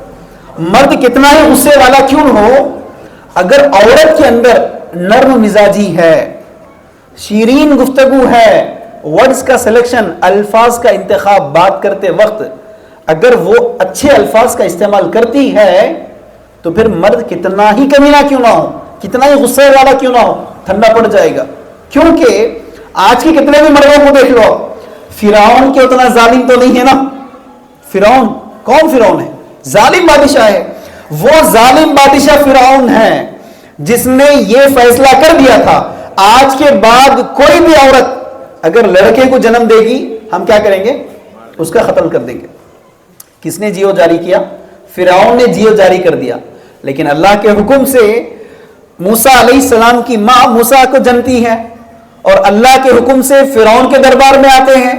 مرد کتنا ہی غصے والا کیوں نہ ہو, اگر عورت کے اندر نرم مزاجی ہے, شیرین گفتگو ہے, ورڈز کا سلیکشن, الفاظ کا انتخاب بات کرتے وقت اگر وہ اچھے الفاظ کا استعمال کرتی ہے, تو پھر مرد کتنا ہی کمینہ کیوں نہ ہو, کتنا ہی غصے والا کیوں نہ ہو, ٹھنڈا پڑ جائے گا. کیونکہ آج کے کتنے بھی مردوں کو دیکھ لو, فرعون کے اتنا ظالم تو نہیں ہے نا. فرعون کون فرعون ہے؟ ظالم بادشاہ ہے. وہ ظالم بادشاہ فرعون ہے جس نے یہ فیصلہ کر دیا تھا, آج کے بعد کوئی بھی عورت اگر لڑکے کو جنم دے گی ہم کیا کریں گے؟ اس کا قتل کر دیں گے. کس نے جیو جاری کیا؟ فرعون نے جیو جاری کر دیا. لیکن اللہ کے حکم سے موسیٰ علیہ السلام کی ماں موسیٰ کو جنتی ہے, اور اللہ کے حکم سے فرعون کے دربار میں آتے ہیں،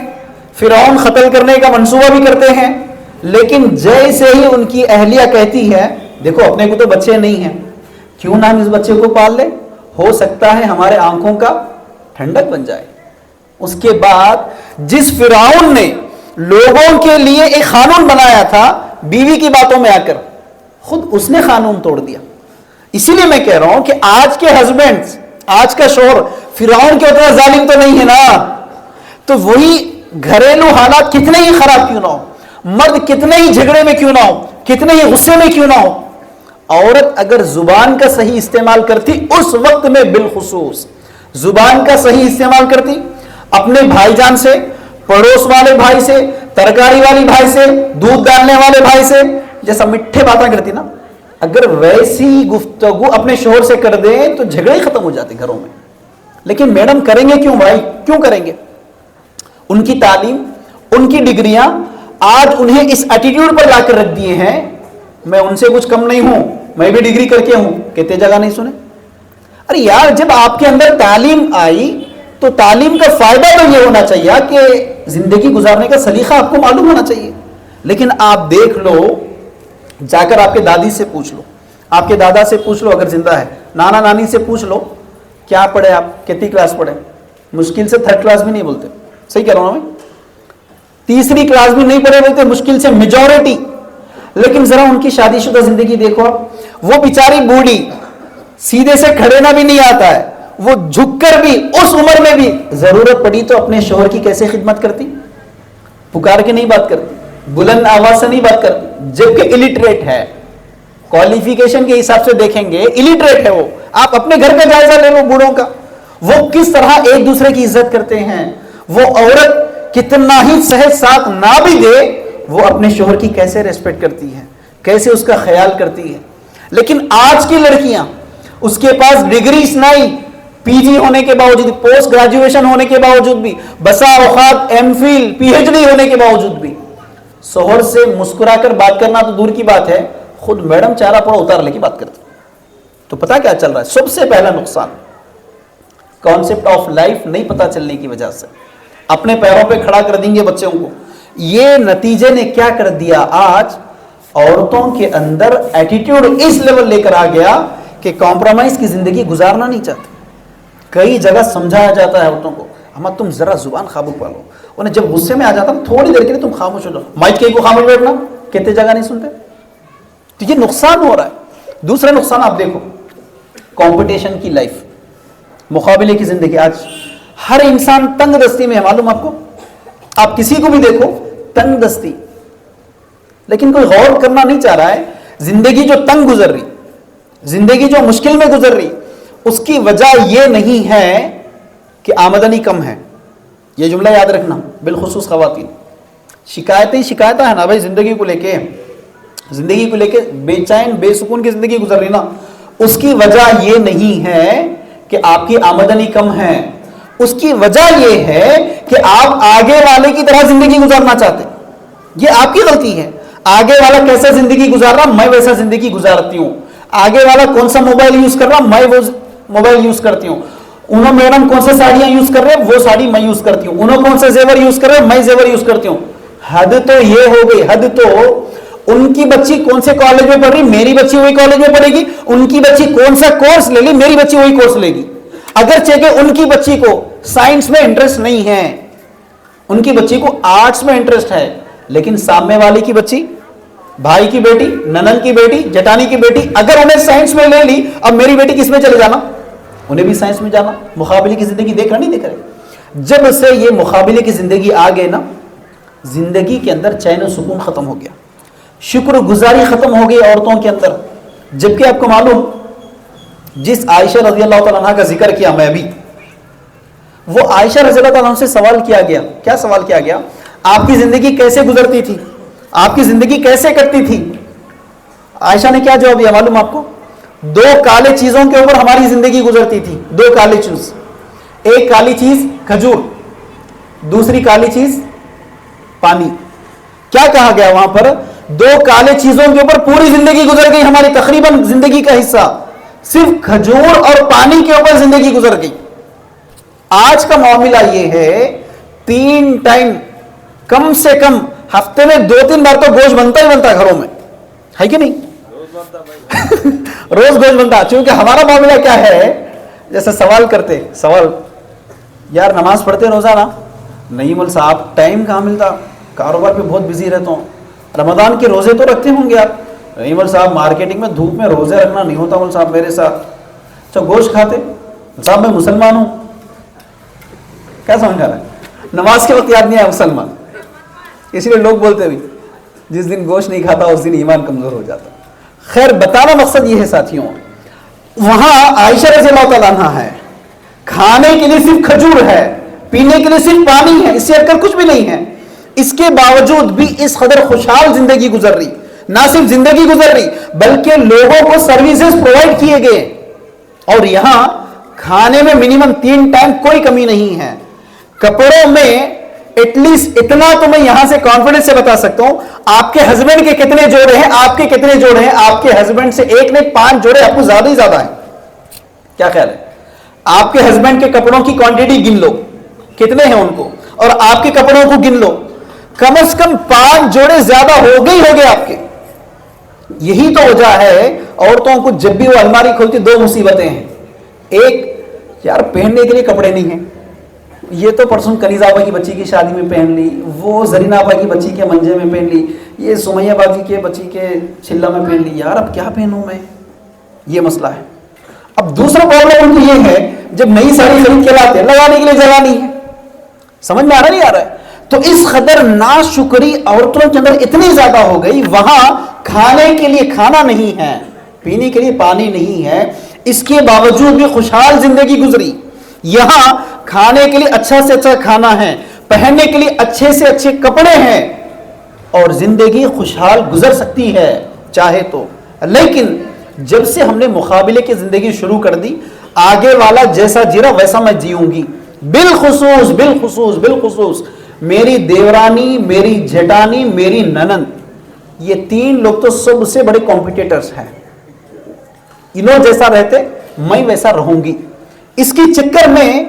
فرعون قتل کرنے کا منصوبہ بھی کرتے ہیں، لیکن جیسے ہی ان کی اہلیہ کہتی ہے دیکھو اپنے کو تو بچے نہیں ہیں، کیوں نہ ہم اس بچے کو پال لیں، ہو سکتا ہے ہمارے آنکھوں کا ٹھنڈک بن جائے۔ اس کے بعد جس فرعون نے لوگوں کے لیے ایک قانون بنایا تھا بیوی کی باتوں میں آ کر، خود اس نے قانون توڑ دیا۔ اسی لیے میں کہہ رہا ہوں کہ آج کے ہسبینڈز، آج کا شوہر فرعون کے اتنا ظالم تو نہیں ہے نا، تو وہی گھریلو حالات کتنے ہی خراب کیوں نہ ہو، مرد کتنے ہی جھگڑے میں کیوں نہ ہو، کتنے ہی غصے میں کیوں نہ ہو، عورت اگر زبان کا صحیح استعمال کرتی اس وقت میں بالخصوص زبان کا صحیح استعمال کرتی، اپنے بھائی جان سے، پڑوس والے بھائی سے، ترکاری والی بھائی سے، دودھ ڈالنے والے بھائی سے جیسا میٹھے باتیں کرتی نا، اگر ویسی گفتگو اپنے شوہر سے کر دیں تو جھگڑے ختم ہو جاتے گھروں میں۔ لیکن میڈم کریں گے کیوں بھائی، کیوں کریں گے؟ ان کی تعلیم، ان کی ڈگریاں آج انہیں اس ایٹیٹیوڈ پر لا کر رکھ دیے ہیں، میں ان سے کچھ کم نہیں ہوں، میں بھی ڈگری کر کے ہوں، کہتے جگہ نہیں سنے۔ ارے یار جب آپ کے اندر تعلیم آئی تو تعلیم کا فائدہ تو یہ ہونا چاہیے کہ زندگی گزارنے کا سلیقہ آپ کو معلوم ہونا چاہیے۔ لیکن آپ دیکھ لو، جا کر آپ کے دادی سے پوچھ لو، آپ کے دادا سے پوچھ لو اگر زندہ ہے، نانا نانی سے پوچھ لو کیا پڑھے آپ، کتنی کلاس پڑھے، مشکل سے 3rd کلاس بھی نہیں بولتے، صحیح کہہ رہا ہوں میں، 3ری کلاس بھی نہیں پڑھے بولتے مشکل سے میجورٹی۔ لیکن ذرا ان کی شادی شدہ زندگی دیکھو آپ، وہ بیچاری بوڑھی، سیدھے سے کھڑینا بھی نہیں آتا ہے، وہ جھک کر بھی اس عمر میں بھی ضرورت پڑی تو اپنے شوہر کی کیسے خدمت کرتی، پکار کے نہیں بات کرتی، بلند آواز سے نہیں بات کرتی، جبکہ الٹریٹ ہے، کوالیفیکیشن کے حساب سے دیکھیں گے الٹریٹ ہے وہ۔ آپ اپنے گھر کا جائزہ لے لو بوڑھوں کا، وہ کس طرح ایک دوسرے کی عزت کرتے ہیں، وہ عورت کتنا ہی سہج ساتھ نہ بھی دے وہ اپنے شوہر کی کیسے ریسپیکٹ کرتی ہے، کیسے اس کا خیال کرتی ہے۔ لیکن آج کی لڑکیاں، اس کے پاس ڈگریز نہیں، پی جی ہونے کے باوجود، پوسٹ گریجویشن ہونے کے باوجود بھی، بسا اوقات M Phil P H D ہونے کے باوجود بھی شوہر سے مسکرا کر بات کرنا تو دور کی بات ہے، خود میڈم چارہ پڑا اتار لے کی بات کرتی۔ تو پتا کیا چل رہا ہے؟ سب سے پہلا نقصان کانسیپٹ آف لائف نہیں پتا چلنے کی وجہ سے، اپنے پیروں پہ کھڑا کر دیں گے بچوں کو۔ یہ نتیجے نے کیا کر دیا، آج عورتوں کے اندر ایٹیٹیوڈ اس لیول لے کر آ گیا کہ کمپرومائز کی زندگی گزارنا نہیں چاہتے۔ کئی جگہ سمجھایا جاتا ہے عورتوں کو، اما تم ذرا زبان قابو پالو، انہیں جب غصے میں آ جاتا نا تھوڑی دیر کے لیے تم خاموش ہو جاؤ، مائک کے کو خاموش بیٹھنا، کہتے جگہ نہیں سنتے۔ تو یہ نقصان ہو رہا ہے۔ دوسرا نقصان آپ دیکھو، کمپٹیشن کی لائف، مقابلے کی زندگی۔ آج ہر انسان تنگ دستی میں ہے، معلوم آپ کو، آپ کسی کو بھی دیکھو تنگ دستی، لیکن کوئی غور کرنا نہیں چاہ رہا ہے زندگی جو تنگ گزر رہی، زندگی جو مشکل میں گزر رہی، اس کی وجہ یہ نہیں ہے کہ آمدنی کم ہے۔ یہ جملہ یاد رکھنا، بالخصوص خواتین، شکایتیں ہیں نا بھائی، زندگی کو لے کے بے چین بے سکون کی زندگی گزر رہی نا، اس کی وجہ یہ نہیں ہے کہ آپ کی آمدنی کم ہے، اس کی وجہ یہ ہے کہ آپ آگے والے کی طرح زندگی گزارنا چاہتے، یہ آپ کی غلطی ہے۔ آگے والا کیسا زندگی گزار رہا، میں ویسا زندگی گزارتی ہوں۔ آگے والا کون سا موبائل یوز کر رہا، میں وہ موبائل یوز کرتی ہوں۔ انہوں میڈم کون سے ساڑیاں یوز کر رہے ہیں، وہ ساڑی میں یوز کرتی ہوں۔ انہوں کون سے زیور یوز کر رہے ہیں، میں زیور یوز کرتی ہوں۔ حد تو یہ ہو گئی، حد تو ان کی بچی کون سے کالج میں پڑھ رہی، میری بچی وہی کالج میں پڑھے گی۔ ان کی بچی کون سا کورس لے لی، میری بچی وہی کورس لے گی۔ اگرچہ کہ ان کی بچی کو سائنس میں انٹرسٹ نہیں ہے، ان کی بچی کو آرٹس میں انٹرسٹ ہے، لیکن سامنے والی کی بچی، بھائی کی بیٹی، ننن کی بیٹی، جٹانی کی بیٹی اگر انہیں سائنس میں لے لی، اب میری بیٹی کس میں چلے جانا، انہیں بھی سائنس میں جانا۔ مقابلے کی زندگی دیکھ رہا نہیں دیکھ رہے؟ جب سے یہ مقابلے کی زندگی آ گئے نا، زندگی کے اندر چین و سکون ختم ہو گیا، شکر گزاری ختم ہو گئی عورتوں کے اندر۔ جبکہ آپ کو معلوم، جس عائشہ رضی اللہ تعالیٰ عنہ کا ذکر کیا میں ابھی، وہ عائشہ رضی اللہ تعالیٰ عنہ سے سوال کیا گیا، کیا سوال کیا گیا؟ آپ کی زندگی کیسے گزرتی تھی، آپ کی زندگی کیسے کٹتی تھی؟ عائشہ نے کیا جواب دیا معلوم آپ کو؟ 2 کالے چیزوں کے اوپر ہماری زندگی گزرتی تھی، 2 کالے چیز، ایک کالی چیز کھجور، دوسری کالی چیز پانی۔ کیا کہا گیا وہاں پر؟ 2 کالے چیزوں کے اوپر پوری زندگی گزر گئی ہماری، تقریباً زندگی کا حصہ صرف کھجور اور پانی کے اوپر زندگی گزر گئی۔ آج کا معاملہ یہ ہے 3 ٹائم کم سے کم ہفتے میں 2-3 بار تو گوشت بنتا ہی بنتا ہے گھروں میں، ہے کہ نہیں؟ روز گوشت بنتا. چونکہ ہمارا معاملہ کیا ہے، جیسے سوال کرتے، سوال یار نماز پڑھتے روزانہ؟ نہیں مول صاحب ٹائم کہاں ملتا، کاروبار پہ بہت بزی رہتا ہوں. رمضان کے روزے تو رکھتے ہوں گے آپ؟ نہیں مول صاحب مارکیٹنگ میں دھوپ میں روزے رکھنا نہیں ہوتا مول صاحب میرے ساتھ. اچھا گوشت کھاتے؟ صاحب میں مسلمان ہوں. کیا سمجھا رہا ہے؟ نماز کے وقت یاد نہیں آیا مسلمان. اسی لیے لوگ بولتے بھی جس دن گوشت نہیں کھاتا اس دن ایمان کمزور ہو جاتا. خیر بتانا مقصد یہ ہے ساتھیوں، وہاں عائشہ رضی اللہ تعالیٰ عنہ ہے، کھانے کے لیے صرف کھجور ہے، پینے کے لیے صرف پانی ہے، اس سے ہٹ کر کچھ بھی نہیں ہے. اس کے باوجود بھی اس قدر خوشحال زندگی گزر رہی. نہ صرف زندگی گزر رہی بلکہ لوگوں کو سروسز پرووائڈ کیے گئے. اور یہاں کھانے میں منیمم 3 ٹائم کوئی کمی نہیں ہے. کپڑوں میں ایٹ لیسٹ اتنا تو میں یہاں سے کانفیڈنس سے بتا سکتا ہوں، آپ کے ہسبینڈ کے کتنے جوڑے ہیں، آپ کے کتنے جوڑے ہیں، آپ کے ہسبینڈ سے 1 نہیں 5 جوڑے آپ کو زیادہ ہی زیادہ ہیں. کیا خیال ہے؟ آپ کے ہسبینڈ کے کپڑوں کی کوانٹٹی گن لو کتنے ہیں ان کو، اور آپ کے کپڑوں کو گن لو، کم از کم 5 جوڑے زیادہ ہو گئے آپ کے. یہی تو وجہ ہے عورتوں کو جب بھی وہ الماری کھولتی 2 مصیبتیں ہیں. ایک یار پہننے کے لیے کپڑے نہیں ہیں، یہ تو پرسوں کنیز آبا کی بچی کی شادی میں پہن لی، وہ زرین آبا کی بچی کے منجے میں پہن لی، یہ سمیہ بازی کے بچی کے چھلا میں پہن لی. یار اب کیا پہنوں میں، یہ مسئلہ ہے. اب دوسرا پرابلم ان کو یہ ہے جب نئی ساڑی خرید کے لاتے ہیں لگانے کے لیے جگہ نہیں ہے. سمجھ میں آ رہا نہیں آ رہا ہے؟ تو اس قدر ناشکری عورتوں کے اندر اتنی زیادہ ہو گئی، وہاں کھانے کے لیے کھانا نہیں ہے، پینے کے لیے پانی نہیں ہے، اس کے باوجود بھی خوشحال زندگی گزری. یہاں کھانے کے لیے اچھا سے اچھا کھانا ہے، پہننے کے لیے اچھے سے اچھے کپڑے ہیں، اور زندگی خوشحال گزر سکتی ہے چاہے تو. لیکن جب سے ہم نے مقابلے کی زندگی شروع کر دی، آگے والا جیسا جی رہا ویسا میں جیوں گی. بالخصوص میری دیورانی، میری جھٹانی، میری ننند، یہ 3 لوگ تو سب سے بڑے کمپیٹیٹرز ہیں. انہوں جیسا رہتے میں ویسا رہوں گی. اس کی چکر میں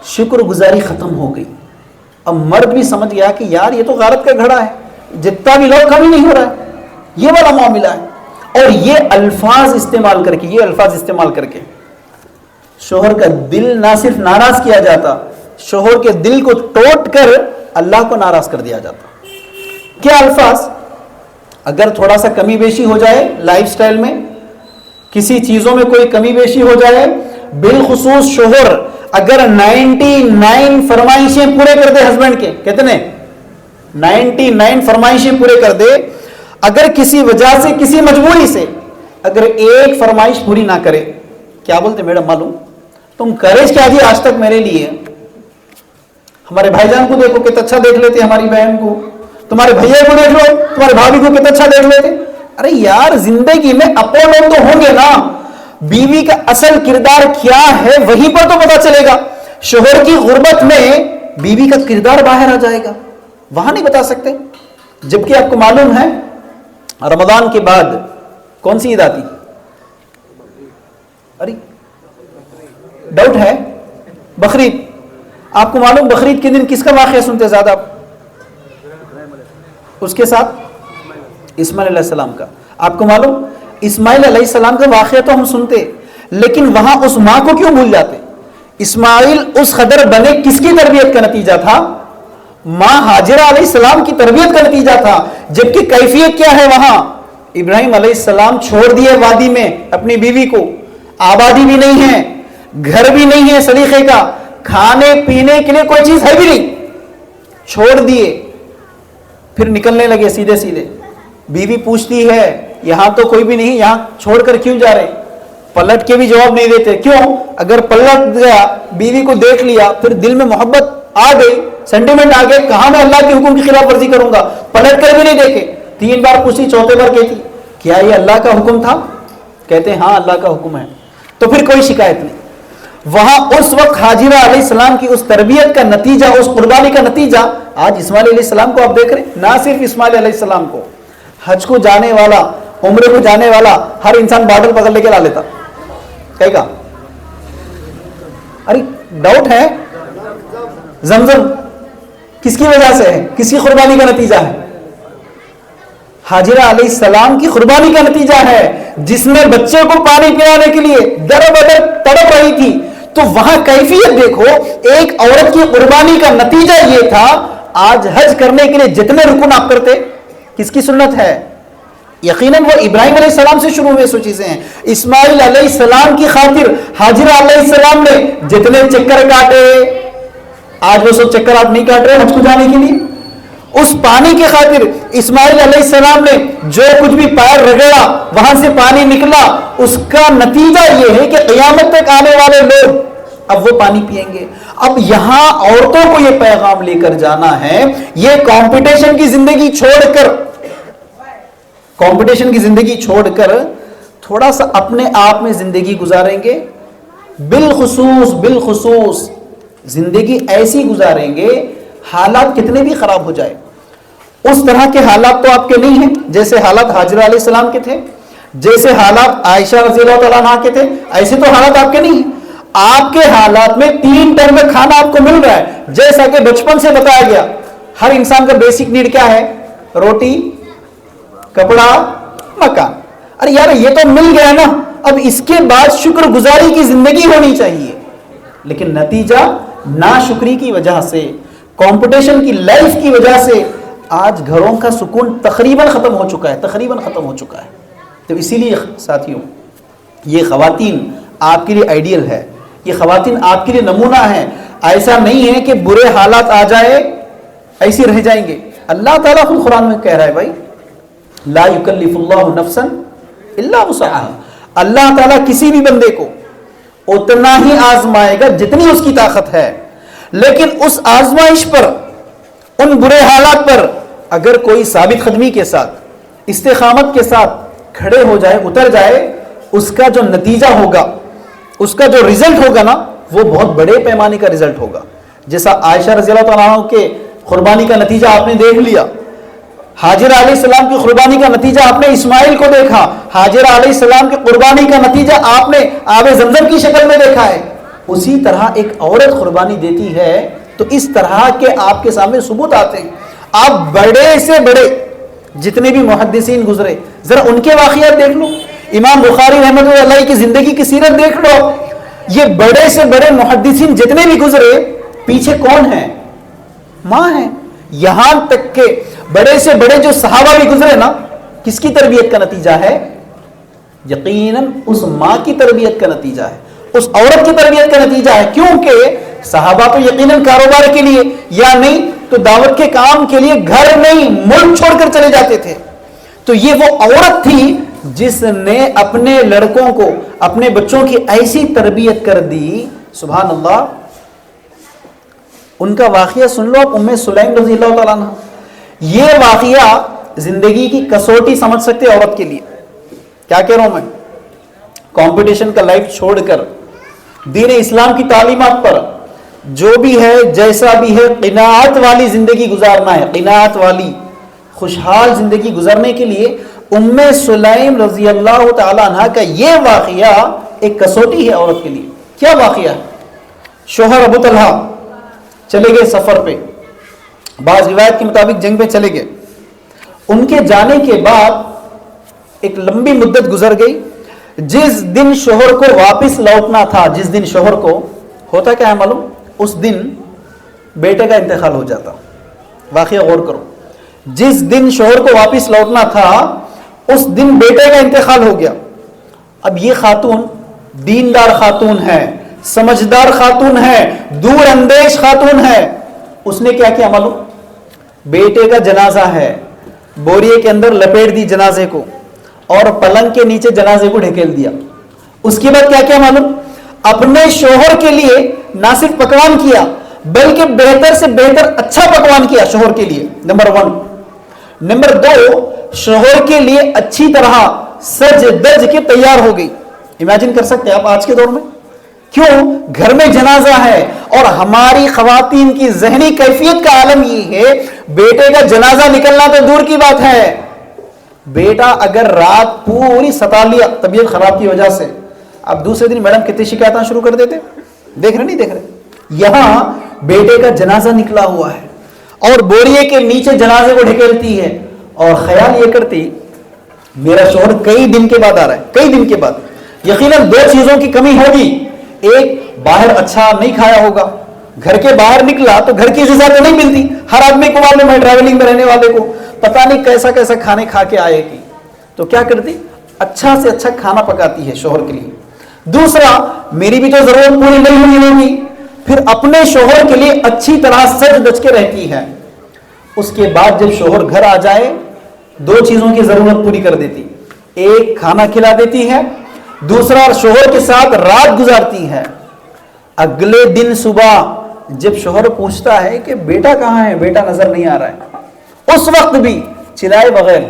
شکر گزاری ختم ہو گئی. اب مرد بھی سمجھ گیا کہ یار یہ تو غارت کا گھڑا ہے، جتنا بھی لوگ کمی نہیں ہو رہا ہے، یہ والا معاملہ ہے. اور یہ الفاظ استعمال کر کے شوہر کا دل نہ صرف ناراض کیا جاتا، شوہر کے دل کو ٹوٹ کر اللہ کو ناراض کر دیا جاتا. کیا الفاظ؟ اگر تھوڑا سا کمی بیشی ہو جائے لائف سٹائل میں، کسی چیزوں میں کوئی کمی بیشی ہو جائے، بالخصوص شوہر اگر 99 فرمائشیں پورے کر دے ہسبینڈ کے، کتنے 99 فرمائشیں پورے کر دے، اگر کسی وجہ سے کسی مجبوری سے اگر ایک فرمائش پوری نہ کرے، کیا بولتے میڈم معلوم تم کریج کیا دی آج تک میرے لیے. ہمارے بھائی جان کو دیکھو کتنا اچھا دیکھ لیتے، ہماری بہن کو، تمہارے بھیا کو دیکھ لو، تمہارے بھابھی کو کتنا اچھا دیکھ لیتے. ارے یار زندگی میں اپنے لوگ تو ہوں گے نا، بیوی کا اصل کردار کیا ہے وہیں پر تو پتا چلے گا. شوہر کی غربت میں بیوی کا کردار باہر آ جائے گا، وہاں نہیں بتا سکتے. جبکہ آپ کو معلوم ہے رمضان کے بعد کون سی عید آتی؟ ارے ڈاؤٹ ہے، بقرعید. آپ کو معلوم بقرعید کے دن کس کا واقعہ سنتے زیادہ آپ؟ اس کے ساتھ اسماعیل علیہ السلام کا. آپ کو معلوم اسماعیل علیہ السلام کا واقعہ تو ہم سنتے، لیکن وہاں اس ماں کو کیوں بھول جاتے؟ اسماعیل اس قدر بنے کس کی تربیت کا نتیجہ تھا؟ ماں ہاجرہ علیہ السلام کی تربیت کا نتیجہ تھا. جبکہ کیفیت کیا ہے وہاں؟ ابراہیم علیہ السلام چھوڑ دیے وادی میں اپنی بیوی کو، آبادی بھی نہیں ہے، گھر بھی نہیں ہے سلیقے کا، کھانے پینے کے لیے کوئی چیز ہے بھی نہیں، چھوڑ دیے. پھر نکلنے لگے سیدھے. بیوی پوچھتی ہے یہاں تو کوئی بھی نہیں، یہاں چھوڑ کر کیوں جا رہے؟ پلٹ کے بھی جواب نہیں دیتے. کیوں؟ اگر پلٹ گیا، بیوی کو دیکھ لیا، پھر دل میں محبت آ گئی، سینٹیمنٹ آ گئے، کہاں میں اللہ کے حکم کی خلاف ورزی کروں گا؟ پلٹ کر بھی نہیں دیکھے. 3 بار پوچھی، چوتھے بار کہتی کیا یہ اللہ کا حکم تھا؟ کہتے ہیں ہاں اللہ کا حکم ہے. تو پھر کوئی شکایت نہیں. وہاں اس وقت حاجرہ علیہ السلام کی اس تربیت کا نتیجہ، اس قربانی کا نتیجہ آج اسماعیل علیہ السلام کو آپ دیکھ رہے ہیں. نہ صرف اسماعیل علیہ السلام کو، حج کو جانے والا، عمرے کو جانے والا ہر انسان بارڈر پکڑ لے کے لا لیتا. کہے گا ارے ڈاؤٹ ہے زمزم کس کی وجہ سے ہے؟ کس کی قربانی کا نتیجہ ہے؟ حاجرہ علیہ السلام کی قربانی کا نتیجہ ہے، جس نے بچے کو پانی پلانے کے لیے در بدر تڑپ رہی تھی۔ تو وہاں کیفیت دیکھو، ایک عورت کی قربانی کا نتیجہ یہ تھا۔ آج حج کرنے کے لیے جتنے رکن آپ کرتے، کس کی سنت ہے؟ یقیناً وہ ابراہیم علیہ السلام سے شروع ہوئے سو چیزیں ہیں۔ اسماعیل علیہ السلام کی خاطر حاجرہ علیہ السلام نے جتنے چکر کاٹے، آج وہ سب چکر آپ نہیں کاٹ رہے حج کو جانے کے لیے۔ اس پانی کی خاطر اسماعیل علیہ السلام نے جو کچھ بھی پیر رگڑا، وہاں سے پانی نکلا، اس کا نتیجہ یہ ہے کہ قیامت تک آنے والے لوگ اب وہ پانی پیئیں گے۔ اب یہاں عورتوں کو یہ پیغام لے کر جانا ہے، یہ کمپٹیشن کی زندگی چھوڑ کر تھوڑا سا اپنے آپ میں زندگی گزاریں گے، بالخصوص زندگی ایسی گزاریں گے، حالات کتنے بھی خراب ہو جائے، اس طرح کے حالات تو آپ کے نہیں ہیں جیسے حالات حاجرہ علیہ السلام کے تھے، جیسے حالات عائشہ رضی اللہ تعالیٰ عنہا کے تھے، ایسے تو حالات آپ کے نہیں ہیں۔ آپ کے حالات میں 3 ٹائم میں کھانا آپ کو مل رہا ہے، جیسا کہ بچپن سے بتایا گیا۔ ہر انسان کا بیسک نیڈ کیا ہے؟ روٹی، کپڑا، مکان۔ ارے یار یہ تو مل گیا نا، اب اس کے بعد شکر گزاری کی زندگی ہونی چاہیے۔ لیکن نتیجہ ناشکری کی وجہ سے، کمپٹیشن کی لائف کی وجہ سے آج گھروں کا سکون تقریباً ختم ہو چکا ہے۔ تو اسی لیے ساتھیوں، یہ خواتین آپ کے لیے آئیڈیل ہے، یہ خواتین آپ کے لیے نمونہ ہے۔ ایسا نہیں ہے کہ برے حالات آ جائے ایسے رہ جائیں گے۔ اللہ تعالیٰ خود قرآن میں کہہ رہا ہے بھائی لا یکلف اللہ نفسا الا وسعها، اللہ تعالیٰ کسی بھی بندے کو اتنا ہی آزمائے گا جتنی اس کی طاقت ہے، لیکن اس آزمائش پر، ان برے حالات پر اگر کوئی ثابت قدمی کے ساتھ، استقامت کے ساتھ کھڑے ہو جائے، اتر جائے، اس کا جو نتیجہ ہوگا، اس کا جو رزلٹ ہوگا نا، وہ بہت بڑے پیمانے کا رزلٹ ہوگا۔ جیسا عائشہ رضی اللہ تعالیٰ عنہ کے قربانی کا نتیجہ آپ نے دیکھ لیا، حاجرہ علیہ السلام کی قربانی کا نتیجہ آپ نے اسماعیل کو دیکھا، حاجرہ علیہ السلام کی قربانی کا نتیجہ آپ نے آب زمزم کی شکل میں دیکھا ہے۔ اسی طرح ایک عورت قربانی دیتی ہے تو اس طرح کے آپ کے سامنے ثبوت آتے ہیں۔ آپ بڑے سے بڑے جتنے بھی محدثین گزرے، ذرا ان کے واقعات دیکھ لو، امام بخاری رحمۃ اللہ علیہ کی زندگی کی سیرت دیکھ لو، یہ بڑے سے بڑے محدثین جتنے بھی گزرے، پیچھے کون ہیں؟ ماں ہیں۔ یہاں تک کہ بڑے سے بڑے جو صحابہ بھی گزرے نا، کس کی تربیت کا نتیجہ ہے؟ یقیناً اس ماں کی تربیت کا نتیجہ ہے، اس عورت کی تربیت کا نتیجہ ہے۔ کیونکہ صحابہ تو یقیناً کاروبار کے لیے یا نہیں تو دعوت کے کام کے لیے گھر نہیں ملک چھوڑ کر چلے جاتے تھے۔ تو یہ وہ عورت تھی جس نے اپنے لڑکوں کو، اپنے بچوں کی ایسی تربیت کر دی، سبحان اللہ۔ ان کا واقعہ سن لو آپ، ام سلیم رضی اللہ تعالیٰ عنہ۔ یہ واقعہ زندگی کی کسوٹی سمجھ سکتے عورت کے لیے۔ کیا کہہ رہا ہوں میں؟ کمپٹیشن کا لائف چھوڑ کر دین اسلام کی تعلیمات پر جو بھی ہے، جیسا بھی ہے، قناعت والی زندگی گزارنا ہے، قناعت والی خوشحال زندگی گزارنے کے لیے ام سلیم رضی اللہ تعالی عنہ کا یہ واقعہ ایک کسوٹی ہے عورت کے لیے۔ کیا واقعہ ہے؟ شوہر ابو طلحہ چلے گئے سفر پہ، بعض روایت کے مطابق جنگ پہ چلے گئے۔ ان کے جانے کے بعد ایک لمبی مدت گزر گئی۔ جس دن شوہر کو واپس لوٹنا تھا، جس دن شوہر کو، ہوتا کیا ہے معلوم؟ اس دن بیٹے کا انتقال ہو جاتا۔ واقعہ غور کرو، جس دن شوہر کو واپس لوٹنا تھا اس دن بیٹے کا انتقال ہو گیا۔ اب یہ خاتون دیندار خاتون ہے، سمجھدار خاتون ہے، دور اندیش خاتون ہے۔ اس نے کیا کیا معلوم؟ بیٹے کا جنازہ ہے، بوریے کے اندر لپیٹ دی جنازے کو اور پلنگ کے نیچے جنازے کو ڈھکیل دیا۔ اس کے بعد کیا کیا معلوم؟ اپنے شوہر کے لیے نہ صرف پکوان کیا بلکہ بہتر سے بہتر اچھا پکوان کیا شوہر کے لیے، نمبر 1۔ نمبر 2، شوہر کے لیے اچھی طرح سج دج کے تیار ہو گئی۔ امیجن کر سکتے ہیں آپ آج کے دور میں؟ کیوں؟ گھر میں جنازہ ہے، اور ہماری خواتین کی ذہنی کیفیت کا عالم یہ ہے، بیٹے کا جنازہ نکلنا تو دور کی بات ہے، بیٹا اگر رات پوری ستا لیا طبیعت خراب کی وجہ سے، اب دوسرے دن میڈم کتنی شکایتیں شروع کر دیتے، دیکھ رہے نہیں دیکھ رہے؟ یہاں بیٹے کا جنازہ نکلا ہوا ہے اور بوریے کے نیچے جنازے کو ڈھکیلتی ہے اور خیال یہ کرتی میرا شوہر کئی دن کے بعد آ رہا ہے، کئی دن کے بعد، یقیناً دو چیزوں کی کمی ہوگی، ایک باہر اچھا نہیں کھایا ہوگا، گھر کے باہر نکلا تو گھر کی غذا تو نہیں ملتی، ہر آدمی کو معلوم ہے ٹریولنگ میں رہنے والے کو پتہ نہیں کیسا کیسا کھانے کھا کے آئے گی، تو کیا کرتی اچھا سے اچھا کھانا پکاتی ہے شوہر کے لیے۔ دوسرا، میری بھی تو ضرورت پوری نہیں ہوئی ہوگی، پھر اپنے شوہر کے لیے اچھی طرح سج دج کے رہتی ہے۔ اس کے بعد جب شوہر گھر آ جائے دو چیزوں کی ضرورت پوری کر دیتی، ایک کھانا کھلا دیتی ہے، دوسرا شوہر کے ساتھ رات گزارتی ہے۔ اگلے دن صبح جب شوہر پوچھتا ہے کہ بیٹا کہاں ہے، بیٹا نظر نہیں آ رہا ہے، اس وقت بھی چلائے بغیر،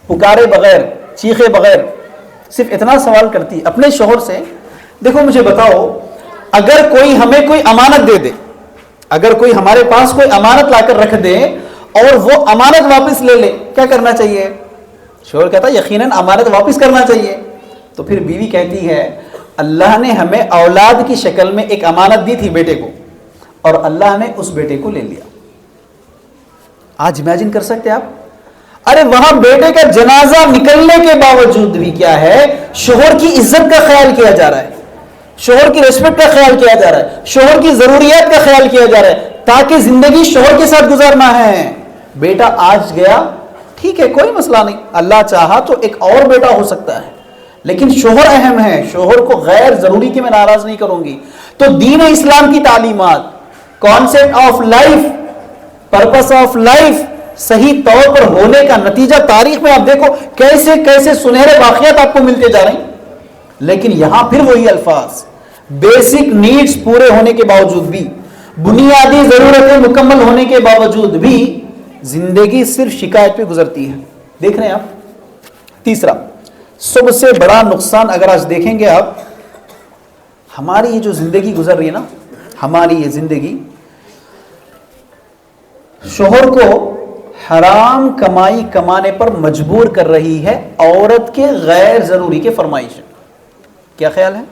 پکارے بغیر، چیخے بغیر صرف اتنا سوال کرتی اپنے شوہر سے، دیکھو مجھے بتاؤ اگر کوئی ہمیں کوئی امانت دے دے، اگر کوئی ہمارے پاس کوئی امانت لا کر رکھ دے اور وہ امانت واپس لے لے، کیا کرنا چاہیے؟ شوہر کہتا ہے یقیناً امانت واپس کرنا چاہیے۔ تو پھر بیوی کہتی ہے اللہ نے ہمیں اولاد کی شکل میں ایک امانت دی تھی بیٹے کو، اور اللہ نے اس بیٹے کو لے لیا۔ آج امیجن کر سکتے آپ؟ ارے وہاں بیٹے کا جنازہ نکلنے کے باوجود بھی کیا ہے، شوہر کی عزت کا خیال کیا جا رہا ہے، شوہر کی ریسپیکٹ کا خیال کیا جا رہا ہے، شوہر کی ضروریات کا خیال کیا جا رہا ہے، تاکہ زندگی شوہر کے ساتھ گزارنا ہے۔ بیٹا آج گیا ٹھیک ہے کوئی مسئلہ نہیں، اللہ چاہا تو ایک اور بیٹا ہو سکتا ہے، لیکن شوہر اہم ہے، شوہر کو غیر ضروری کہ میں ناراض نہیں کروں گی۔ تو دین اسلام کی تعلیمات، concept of life, purpose of life صحیح طور پر ہونے کا نتیجہ تاریخ میں آپ دیکھو کیسے کیسے سنہرے واقعات آپ کو ملتے جا رہے ہیں، لیکن یہاں پھر وہی الفاظ، بیسک نیڈز پورے ہونے کے باوجود بھی، بنیادی ضرورتیں مکمل ہونے کے باوجود بھی زندگی صرف شکایت پہ گزرتی ہے۔ دیکھ رہے ہیں آپ؟ تیسرا سب سے بڑا نقصان اگر آج دیکھیں گے آپ، ہماری یہ جو زندگی گزر رہی ہے نا، ہماری یہ زندگی شوہر کو حرام کمائی کمانے پر مجبور کر رہی ہے عورت کے غیر ضروری کے فرمائشیں۔ کیا خیال ہے؟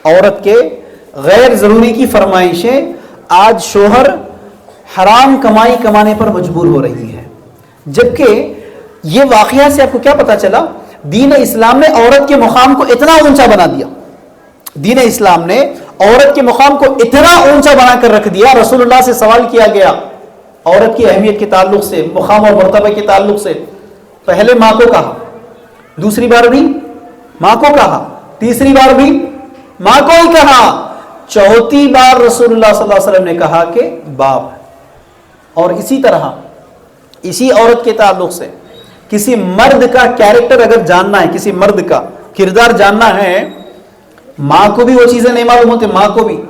عورت کے غیر ضروری کی فرمائشیں آج شوہر حرام کمائی کمانے پر مجبور ہو رہی ہے، جبکہ یہ واقعہ سے آپ کو کیا پتا چلا؟ دین اسلام نے عورت کے مقام کو اتنا اونچا بنا دیا، دین اسلام نے عورت کے مقام کو اتنا اونچا بنا کر رکھ دیا۔ رسول اللہ سے سوال کیا گیا عورت کی اہمیت کے تعلق سے، مقام اور مرتبہ کے تعلق سے، پہلے ماں کو کہا، دوسری بار بھی ماں کو کہا، تیسری بار بھی ماں کو ہی کہا، چوتھی بار رسول اللہ صلی اللہ علیہ وسلم نے کہا کہ باپ۔ اور اسی طرح اسی عورت کے تعلق سے کسی مرد کا کیریکٹر اگر جاننا ہے، کسی مرد کا کردار جاننا ہے، ماں کو بھی وہ چیزیں نہیں معلوم ہوتی، ماں کو بھی،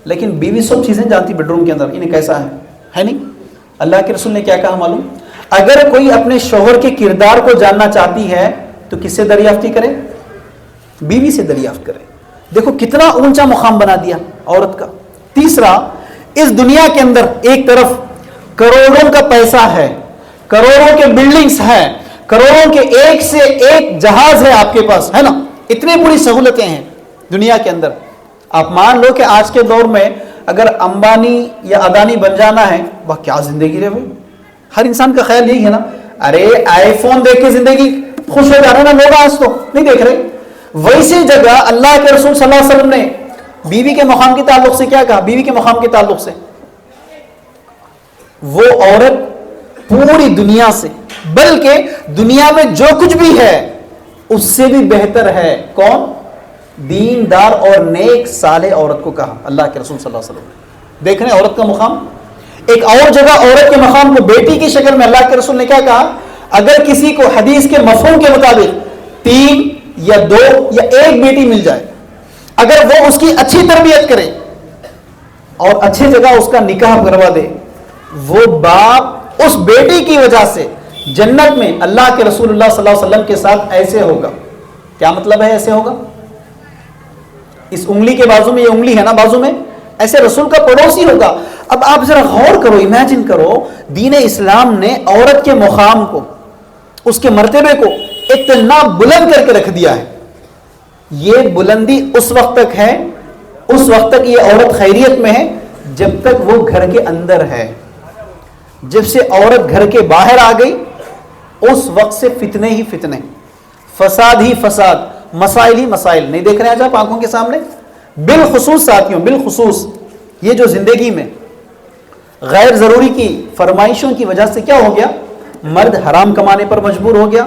لیکن بیوی سب چیزیں جانتی بیڈ روم کے اندر انہیں کیسا ہے نہیں؟ اللہ کے رسول نے کیا کہا معلوم؟ اگر کوئی اپنے شوہر کے کردار کو جاننا چاہتی ہے تو کس سے دریافتی کرے؟ بیوی سے دریافت کرے۔ دیکھو کتنا اونچا مقام بنا دیا عورت کا۔ تیسرا، اس دنیا کے اندر ایک طرف کروڑوں کا پیسہ ہے، کروڑوں کے بلڈنگز ہیں، کروڑوں کے ایک سے ایک جہاز ہے آپ کے پاس، ہے نا، اتنی بڑی سہولتیں ہیں دنیا کے اندر۔ آپ مان لو کہ آج کے دور میں اگر امبانی یا اڈانی بن جانا ہے، وہ کیا زندگی رہے، ہر انسان کا خیال یہی ہے نا، ارے آئی فون دیکھ کے زندگی خوش ہو جا رہے نا لوگ، آج تو نہیں دیکھ رہے۔ ویسی جگہ اللہ کے رسول صلی اللہ علیہ وسلم نے بیوی کے مقام کے تعلق سے کیا کہا؟ بیوی کے مقام کے تعلق سے وہ عورت پوری دنیا سے، بلکہ دنیا میں جو کچھ بھی ہے اس سے بھی بہتر ہے۔ کون؟ دیندار اور نیک صالح عورت کو کہا اللہ کے رسول صلی اللہ علیہ وسلم نے۔ دیکھ رہے ہیں عورت کا مقام۔ ایک اور جگہ عورت کے مقام کو بیٹی کی شکل میں اللہ کے رسول نے کیا کہا؟ اگر کسی کو حدیث کے مفہوم کے مطابق 3 یا 2 یا 1 بیٹی مل جائے، اگر وہ اس کی اچھی تربیت کرے اور اچھی جگہ اس کا نکاح کروا دے، وہ باپ اس بیٹی کی وجہ سے جنت میں اللہ کے رسول اللہ صلی اللہ علیہ وسلم کے ساتھ ایسے ہوگا۔ کیا مطلب ہے ایسے ہوگا؟ اس انگلی کے بازو میں، یہ انگلی ہے نا بازو میں، ایسے رسول کا پڑوسی ہوگا۔ اب آپ ذرا غور کرو، امیجن کرو، دین اسلام نے عورت کے مقام کو، اس کے مرتبے کو اتنا بلند کر کے رکھ دیا ہے۔ یہ بلندی اس وقت تک ہے، اس وقت تک یہ عورت خیریت میں ہے جب تک وہ گھر کے اندر ہے. جب سے عورت گھر کے باہر آ گئی اس وقت سے فتنے ہی فتنے, فساد ہی فساد, مسائل ہی مسائل. نہیں دیکھ رہے ہیں آج آپ آنکھوں کے سامنے؟ بالخصوص ساتھیوں, بالخصوص یہ جو زندگی میں غیر ضروری کی فرمائشوں کی وجہ سے کیا ہو گیا, مرد حرام کمانے پر مجبور ہو گیا.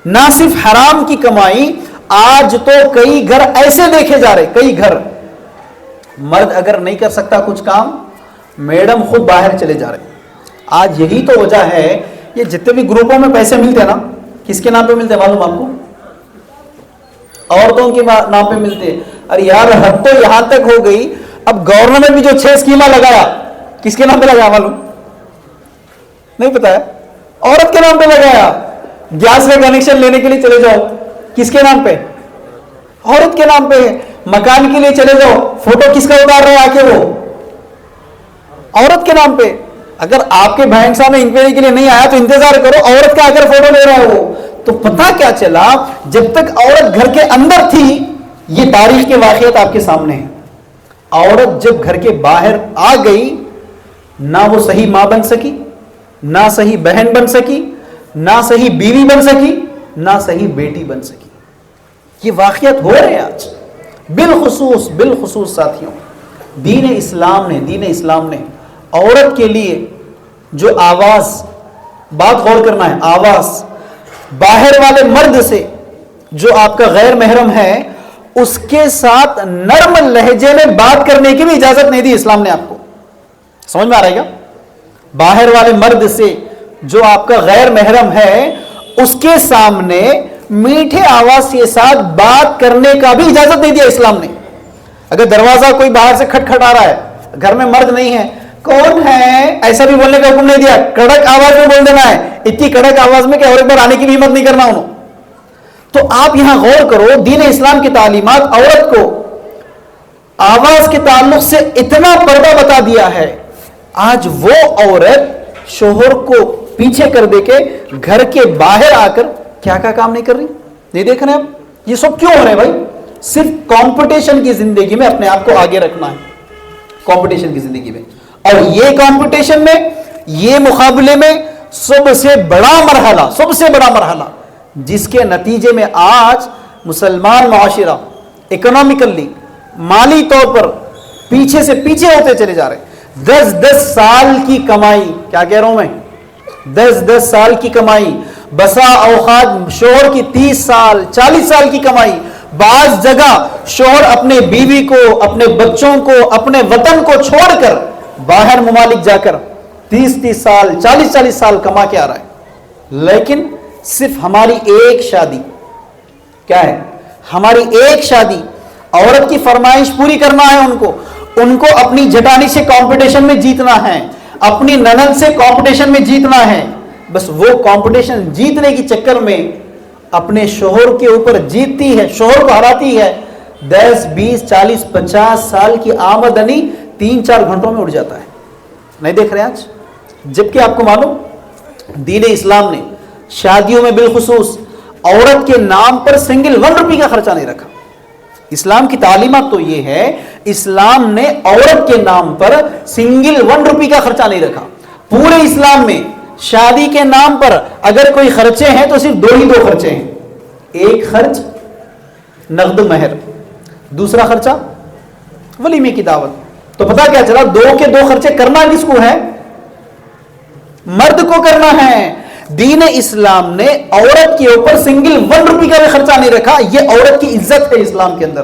نہ صرف حرام کی کمائی, آج تو کئی گھر ایسے دیکھے جا رہے, کئی گھر مرد اگر نہیں کر سکتا کچھ کام, میڈم خود باہر چلے جا رہے. آج یہی تو وجہ ہے, یہ جتنے بھی گروپوں میں پیسے ملتے ہیں نا, کس کے نام پہ ملتے ہیں معلوم آپ کو؟ عورتوں کے نام پہ ملتے. ارے یار حد تو یہاں تک ہو گئی, اب گورنمنٹ بھی جو 6 اسکیمیں لگایا, کس کے نام پہ لگایا معلوم نہیں پتا ہے؟ عورت کے نام پہ لگایا. گیس کا کنیکشن لینے کے لیے چلے جاؤ, کس کے نام پہ؟ عورت کے نام پہ. مکان کے لیے چلے جاؤ, فوٹو کس کا اتار رہے آ کے, وہ عورت کے نام پہ. اگر آپ کے بہن صاحب انکوائری کے لیے نہیں آیا تو انتظار کرو, عورت کا اگر فوٹو لے رہا ہے وہ, تو پتہ کیا چلا جب تک عورت گھر کے اندر تھی. یہ تاریخ کے واقعات آپ کے سامنے ہیں. عورت جب گھر کے باہر آ گئی, نہ وہ صحیح ماں بن سکی, نہ صحیح بہن بن سکی, نہ صحیح بیوی بن سکی, نہ صحیح بیٹی بن سکی. یہ واقعات ہو رہے ہیں آج. بالخصوص ساتھیوں, دین اسلام نے عورت کے لیے جو آواز, بات غور کرنا ہے, آواز باہر والے مرد سے جو آپ کا غیر محرم ہے اس کے ساتھ نرم لہجے میں بات کرنے کی بھی اجازت نہیں دی اسلام نے آپ کو. سمجھ میں آ رہا ہے کیا؟ باہر والے مرد سے جو آپ کا غیر محرم ہے اس کے سامنے میٹھے آواز کے ساتھ بات کرنے کا بھی اجازت نہیں دیا اسلام نے. اگر دروازہ کوئی باہر سے کھٹکھٹا رہا ہے, گھر میں مرد نہیں ہے, کون ہے, ایسا بھی بولنے کا حکم نہیں دیا. کڑک آواز میں بول دینا ہے, اتنی کڑک آواز میں کہ اور ایک بار آنے کی بھی ہمت نہیں کرنا انہوں. تو آپ یہاں غور کرو, دین اسلام کی تعلیمات عورت کو آواز کے تعلق سے اتنا پردہ بتا دیا ہے. آج وہ عورت شوہر کو پیچھے کر دے کے گھر کے باہر آ کر کیا کام نہیں کر رہی. نہیں دیکھ رہے آپ یہ سب کیوں ہو رہے ہیں بھائی؟ صرف کمپٹیشن کی زندگی میں اپنے آپ کو آگے رکھنا ہے, کمپٹیشن کی زندگی میں. اور یہ کمپٹیشن میں, یہ مقابلے میں سب سے بڑا مرحلہ جس کے نتیجے میں آج مسلمان معاشرہ اکنامکلی, مالی طور پر پیچھے سے پیچھے ہوتے چلے جا رہے ہیں. 10 سال کی کمائی, کیا کہہ رہا ہوں میں, 10 سال کی کمائی, بسا اوقات شوہر کی 30 سال 40 سال کی کمائی. بعض جگہ شوہر اپنے بیوی کو, اپنے بچوں کو, اپنے وطن کو چھوڑ کر باہر ممالک جا کر 30 سال 40 سال کما کے آ رہا ہے. لیکن صرف ہماری ایک شادی, کیا ہے, ہماری ایک شادی, عورت کی فرمائش پوری کرنا ہے ان کو اپنی جٹانی سے کمپٹیشن میں جیتنا ہے, اپنی ننند سے کمپٹیشن میں جیتنا ہے. بس وہ کمپٹیشن جیتنے کی چکر میں اپنے شوہر کے اوپر جیتتی ہے, شوہر کو ہراتی ہے. 10 20 40 50 سال کی آمدنی 3-4 گھنٹوں میں اڑ جاتا ہے. نہیں دیکھ رہے آج؟ جبکہ آپ کو معلوم, دین اسلام نے شادیوں میں بالخصوص عورت کے نام پر سنگل 1 روپے کا خرچہ نہیں رکھا. اسلام کی تعلیمات تو یہ ہے, اسلام نے عورت کے نام پر سنگل 1 روپے کا خرچہ نہیں رکھا. پورے اسلام میں شادی کے نام پر اگر کوئی خرچے ہیں تو صرف 2 خرچے ہیں. ایک خرچ نقد مہر, دوسرا خرچہ ولیمے کی دعوت. تو پتا کیا چلا, 2 کے 2 خرچے کرنا کس کو ہے؟ مرد کو کرنا ہے. دین اسلام نے عورت کے اوپر سنگل 1 روپے کا بھی خرچہ نہیں رکھا. یہ عورت کی عزت ہے اسلام کے اندر.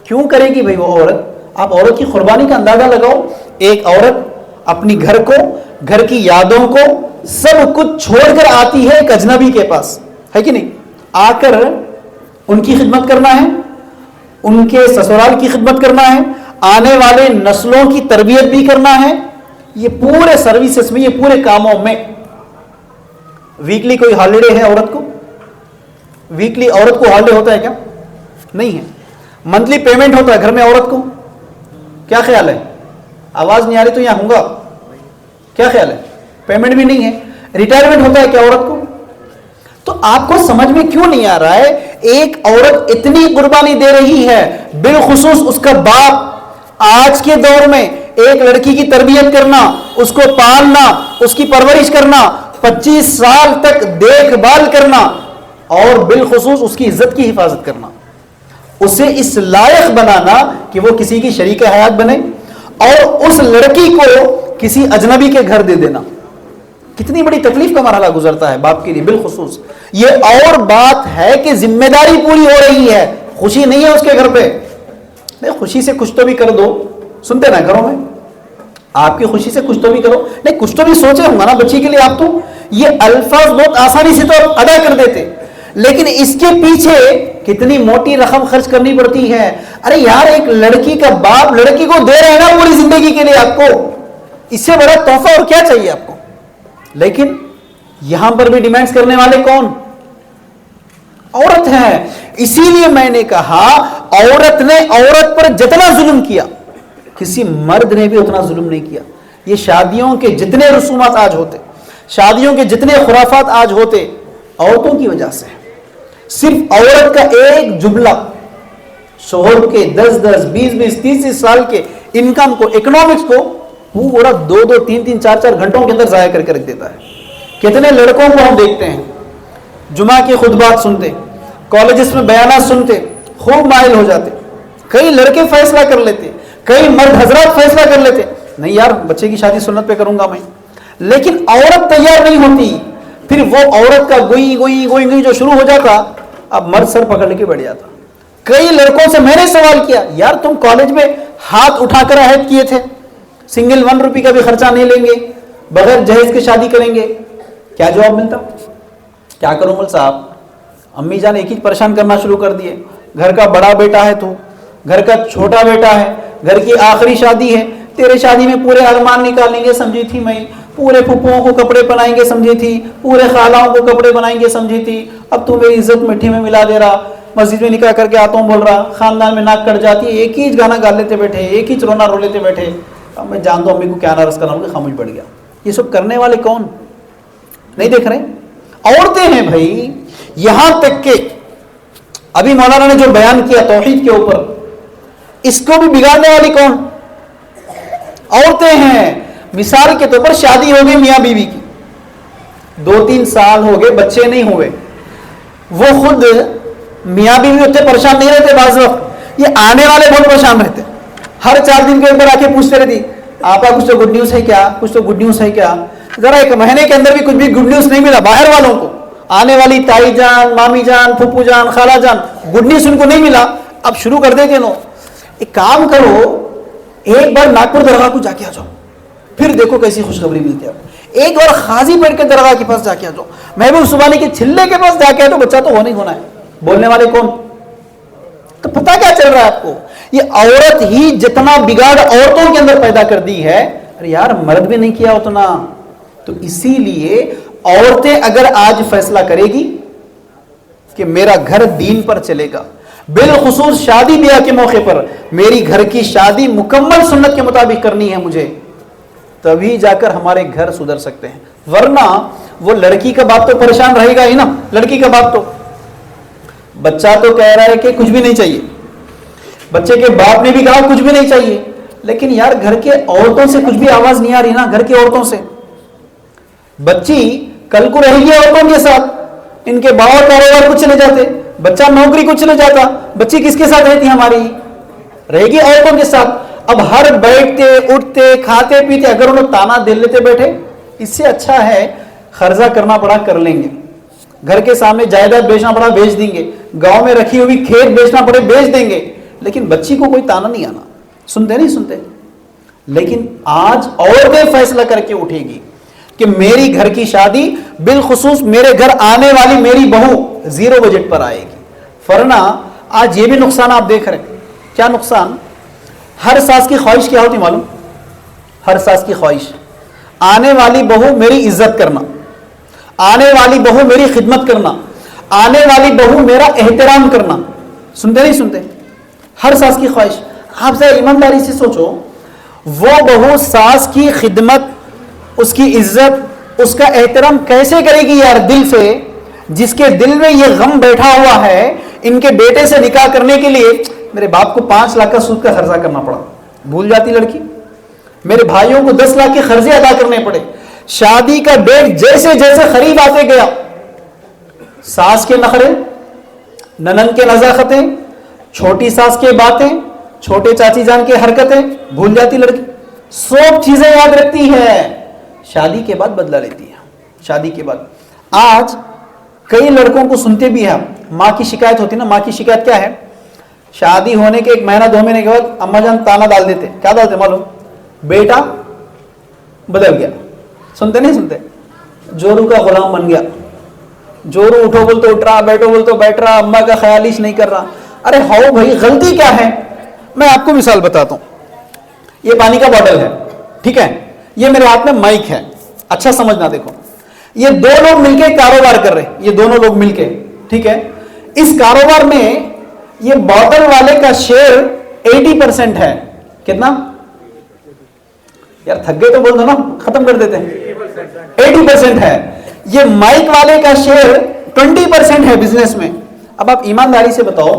کیوں کرے گی بھائی وہ عورت؟ آپ عورت کی قربانی کا اندازہ لگاؤ. ایک عورت اپنی گھر کو, گھر کی یادوں کو, سب کچھ چھوڑ کر آتی ہے ایک اجنبی کے پاس, ہے کہ نہیں؟ آ کر ان کی خدمت کرنا ہے, ان کے سسرال کی خدمت کرنا ہے, آنے والے نسلوں کی تربیت بھی کرنا ہے. یہ پورے سروسز میں, یہ پورے کاموں میں. ویکلی کوئی ہالیڈے ہے عورت کو؟ ویکلی عورت کو ہالیڈے ہوتا ہے کیا؟ نہیں ہے. منتھلی پیمنٹ ہوتا ہے گھر میں عورت کو؟ کیا خیال ہے؟ آواز نہیں آ رہی تو یہاں ہوں گا. کیا خیال ہے؟ پیمنٹ بھی نہیں ہے. ریٹائرمنٹ ہوتا ہے کیا عورت کو؟ تو آپ کو سمجھ میں کیوں نہیں آ رہا ہے ایک عورت اتنی قربانی دے رہی ہے, بالخصوص اس کا باپ آج کے دور میں ایک لڑکی کی تربیت کرنا، اس کو پالنا، اس کی پرورش کرنا، 25 سال تک دیکھ بھال کرنا، اور بالخصوص اس کی عزت کی حفاظت کرنا، اسے اس لائق بنانا کہ وہ کسی کی شریک حیات بنے، اور اس لڑکی کو کسی اجنبی کے گھر دے دینا، کتنی بڑی تکلیف کا مرحلہ گزرتا ہے باپ کے لیے بالخصوص۔ یہ اور بات ہے کہ ذمہ داری پوری ہو رہی ہے، خوشی نہیں ہے اس کے گھر پہ، نہیں خوشی سے کچھ تو بھی کر دو، سنتے نا گھروں میں آپ کی خوشی سے کچھ تو بھی کرو، نہیں کچھ تو بھی سوچے ہوں گا نا بچی کے لیے آپ، تو یہ الفاظ بہت آسانی سے تو ادا کر دیتے، لیکن اس کے پیچھے کتنی موٹی رقم خرچ کرنی پڑتی ہے۔ ارے یار ایک لڑکی کا باپ لڑکی کو دے رہے ہیں نا پوری زندگی کے لیے، آپ کو اس سے بڑا تحفہ اور کیا چاہیے آپ کو؟ لیکن یہاں پر بھی ڈیمانڈز کرنے والے کون؟ عورت ہے۔ اسی لیے میں نے کہا عورت نے عورت پر جتنا ظلم کیا کسی مرد نے بھی اتنا ظلم نہیں کیا۔ یہ شادیوں کے جتنے رسومات آج ہوتے، شادیوں کے جتنے خرافات آج ہوتے، عورتوں کی وجہ سے۔ صرف عورت کا ایک جملہ شوہر کے 10-10 20-20 30 سال کے انکم کو، اکنامکس کو پورا 2-2 3-3 4-4 گھنٹوں کے اندر ضائع کر کے رکھ دیتا ہے۔ کتنے لڑکوں کو ہم دیکھتے ہیں جمعہ کی خطبات سنتے، کالجز میں بیانات سنتے، خوب مائل ہو جاتے، کئی لڑکے فیصلہ کر لیتے، کئی مرد حضرات فیصلہ کر لیتے، نہیں یار بچے کی شادی سنت پہ کروں گا میں، لیکن عورت تیار نہیں ہوتی، پھر وہ عورت کا گوئی گوئی گوئی گوئی جو شروع ہو جاتا، اب مرد سر پکڑ کے بیٹھ جاتا۔ کئی لڑکوں سے میں نے سوال کیا، یار تم کالج میں ہاتھ اٹھا کر عہد کیے تھے سنگل 1 روپے کا بھی خرچہ نہیں لیں گے، بغیر جہیز کے شادی کریں گے، کیا جواب ملتا؟ کیا کروں مول صاحب، امی جان ایک ہی پریشان کرنا شروع کر دیے، گھر کا بڑا بیٹا ہے تو، گھر کا چھوٹا بیٹا ہے، گھر کی آخری شادی ہے، تیرے شادی میں پورے ارمان نکالیں گے سمجھی تھی میں، پورے پھپھوؤں کو کپڑے پہنائیں گے سمجھی تھی، پورے خالاؤں کو کپڑے بنائیں گے سمجھی تھی، اب تو میری عزت مٹی میں ملا دے رہا، مسجد میں نکاح کر کے آتا ہوں بول رہا، خاندان میں ناک کٹ جاتی ہے، ایک ہی گانا گا لیتے بیٹھے، ایک ہی رونا رو لیتے بیٹھے، اب میں جانتا ہوں امی کو کیا ناراض کرنا ہوگا، خاموش پڑ گیا۔ یہ سب کرنے والے کون؟ نہیں دیکھ رہے؟ عورتیں ہیں بھائی۔ یہاں تک کہ ابھی مولانا نے جو بیان کیا توحید کے اوپر، اس کو بھی بگاڑنے والی کون؟ عورتیں ہیں۔ مثال کے طور پر شادی ہو گئی میاں بیوی کی، 2-3 سال ہو گئے بچے نہیں ہوئے، وہ خود میاں بیوی اتنے پریشان نہیں رہتے، بعض وقت یہ آنے والے بہت پریشان رہتے، ہر 4 دن کے اندر آ کے پوچھتے رہتی آپا کچھ تو گڈ نیوز ہے کیا، کچھ تو گڈ نیوز ہے کیا؟ ذرا 1 مہینے کے اندر بھی کچھ بھی گڈ نیوز نہیں ملا باہر والوں کو، آنے والی تائی جان، مامی جان، پھپھو جان، خالہ جان، گڈ نیوز ان کو نہیں ملا، اب شروع کر دیتے نو، ایک کام کرو ایک بار ناگپور درگاہ کو جا کے آ جاؤ، پھر دیکھو کیسی خوشخبری ملتی ہے۔ ایک بار خاصی پیٹ کے درگاہ کے پاس جا کے آ جاؤ، محبوب سبحانی کے چھلے کے پاس جا کے آ جاؤ، بچہ تو ہونا ہی ہونا ہے۔ بولنے والے کون؟ تو پتہ کیا چل رہا ہے آپ کو؟ یہ عورت ہی جتنا بگاڑ عورتوں کے اندر پیدا کر دی ہے، ارے یار مرد بھی نہیں کیا اتنا۔ تو اسی لیے عورتیں اگر آج فیصلہ کرے گی کہ میرا گھر دین پر چلے گا، بالخصوص شادی بیاہ کے موقع پر میری گھر کی شادی مکمل سنت کے مطابق کرنی ہے مجھے، تبھی جا کر ہمارے گھر سدھر سکتے ہیں، ورنہ وہ لڑکی کا باپ تو پریشان رہے گا ہی نا۔ لڑکی کا باپ تو، بچہ تو کہہ رہا ہے کہ کچھ بھی نہیں چاہیے، بچے کے باپ نے بھی کہا کچھ بھی نہیں چاہیے، لیکن یار گھر کے عورتوں سے کچھ بھی آواز نہیں آ رہی نا، گھر کی عورتوں سے۔ بچی کل کو رہے گی عورتوں کے ساتھ، ان کے باپ کاروبار کو چلے جاتے، بچہ نوکری کو چلے جاتا، بچی کس کے ساتھ رہتی ہماری؟ رہے گی عورتوں کے ساتھ۔ اب ہر بیٹھتے اٹھتے کھاتے پیتے اگر انہوں تانا دے لیتے بیٹھے، اس سے اچھا ہے قرضہ کرنا پڑا کر لیں گے، گھر کے سامنے جائیداد بیچنا پڑا بیچ دیں گے، گاؤں میں رکھی ہوئی کھیت بیچنا پڑے بیچ دیں گے، لیکن بچی کو کوئی تانا نہیں آنا۔ سنتے نہیں سنتے؟ لیکن آج عورتیں فیصلہ کر کے اٹھے گی کہ میری گھر کی شادی، بالخصوص میرے گھر آنے والی میری بہو 0 بجٹ پر آئے گی۔ ورنہ آج یہ بھی نقصان آپ دیکھ رہے ہیں۔ کیا نقصان؟ ہر ساس کی خواہش کیا ہوتی معلوم؟ ہر ساس کی خواہش آنے والی بہو میری عزت کرنا، آنے والی بہو میری خدمت کرنا، آنے والی بہو میرا احترام کرنا۔ سنتے نہیں سنتے؟ ہر ساس کی خواہش۔ آپ ذرا ایمانداری سے سوچو، وہ بہو ساس کی خدمت، اس کی عزت، اس کا احترام کیسے کرے گی یار دل سے، جس کے دل میں یہ غم بیٹھا ہوا ہے ان کے بیٹے سے نکاح کرنے کے لیے میرے باپ کو 5 لاکھ کا سود کا خرچہ کرنا پڑا، بھول جاتی لڑکی؟ میرے بھائیوں کو 10 لاکھ کے قرضے ادا کرنے پڑے. شادی کا ڈیٹ جیسے جیسے قریب آتے گیا, ساس کے نخرے, ننند کے نزاکتیں, چھوٹی ساس کے باتیں, چھوٹے چاچی جان کے حرکتیں بھول جاتی لڑکی, سب چیزیں یاد رکھتی ہے, شادی کے بعد بدلا لیتی ہے. شادی کے بعد آج کئی لڑکوں کو سنتے بھی ہیں, ماں کی شکایت ہوتی ہے نا. ماں کی شکایت کیا ہے؟ شادی ہونے کے 1 مہینہ 2 مہینے کے بعد اما جان تانا ڈال دیتے. کیا ڈالتے معلوم؟ بیٹا بدل گیا. سنتے نہیں سنتے؟ جورو کا غلام بن گیا. جورو اٹھو بول تو اٹھ رہا, بیٹھو بول تو بیٹھ رہا, اما کا خیال ہی نہیں کر رہا. ارے ہاؤ بھائی, غلطی کیا ہے؟ میں آپ کو مثال بتاتا ہوں. یہ پانی کا باٹل ہے, ٹھیک ہے, یہ میرے ہاتھ میں مائک ہے. اچھا سمجھنا, دیکھو یہ 2 لوگ مل کے کاروبار کر رہے ہیں, یہ دونوں لوگ مل کے, ٹھیک ہے. اس کاروبار میں یہ باٹل والے کا شیئر 80% ہے. کتنا یار, تھک گئے تو بول دو نا, ختم کر دیتے ہیں. 80% ہے. یہ مائک والے کا شیئر 20% ہے بزنس میں. اب آپ ایمانداری سے بتاؤ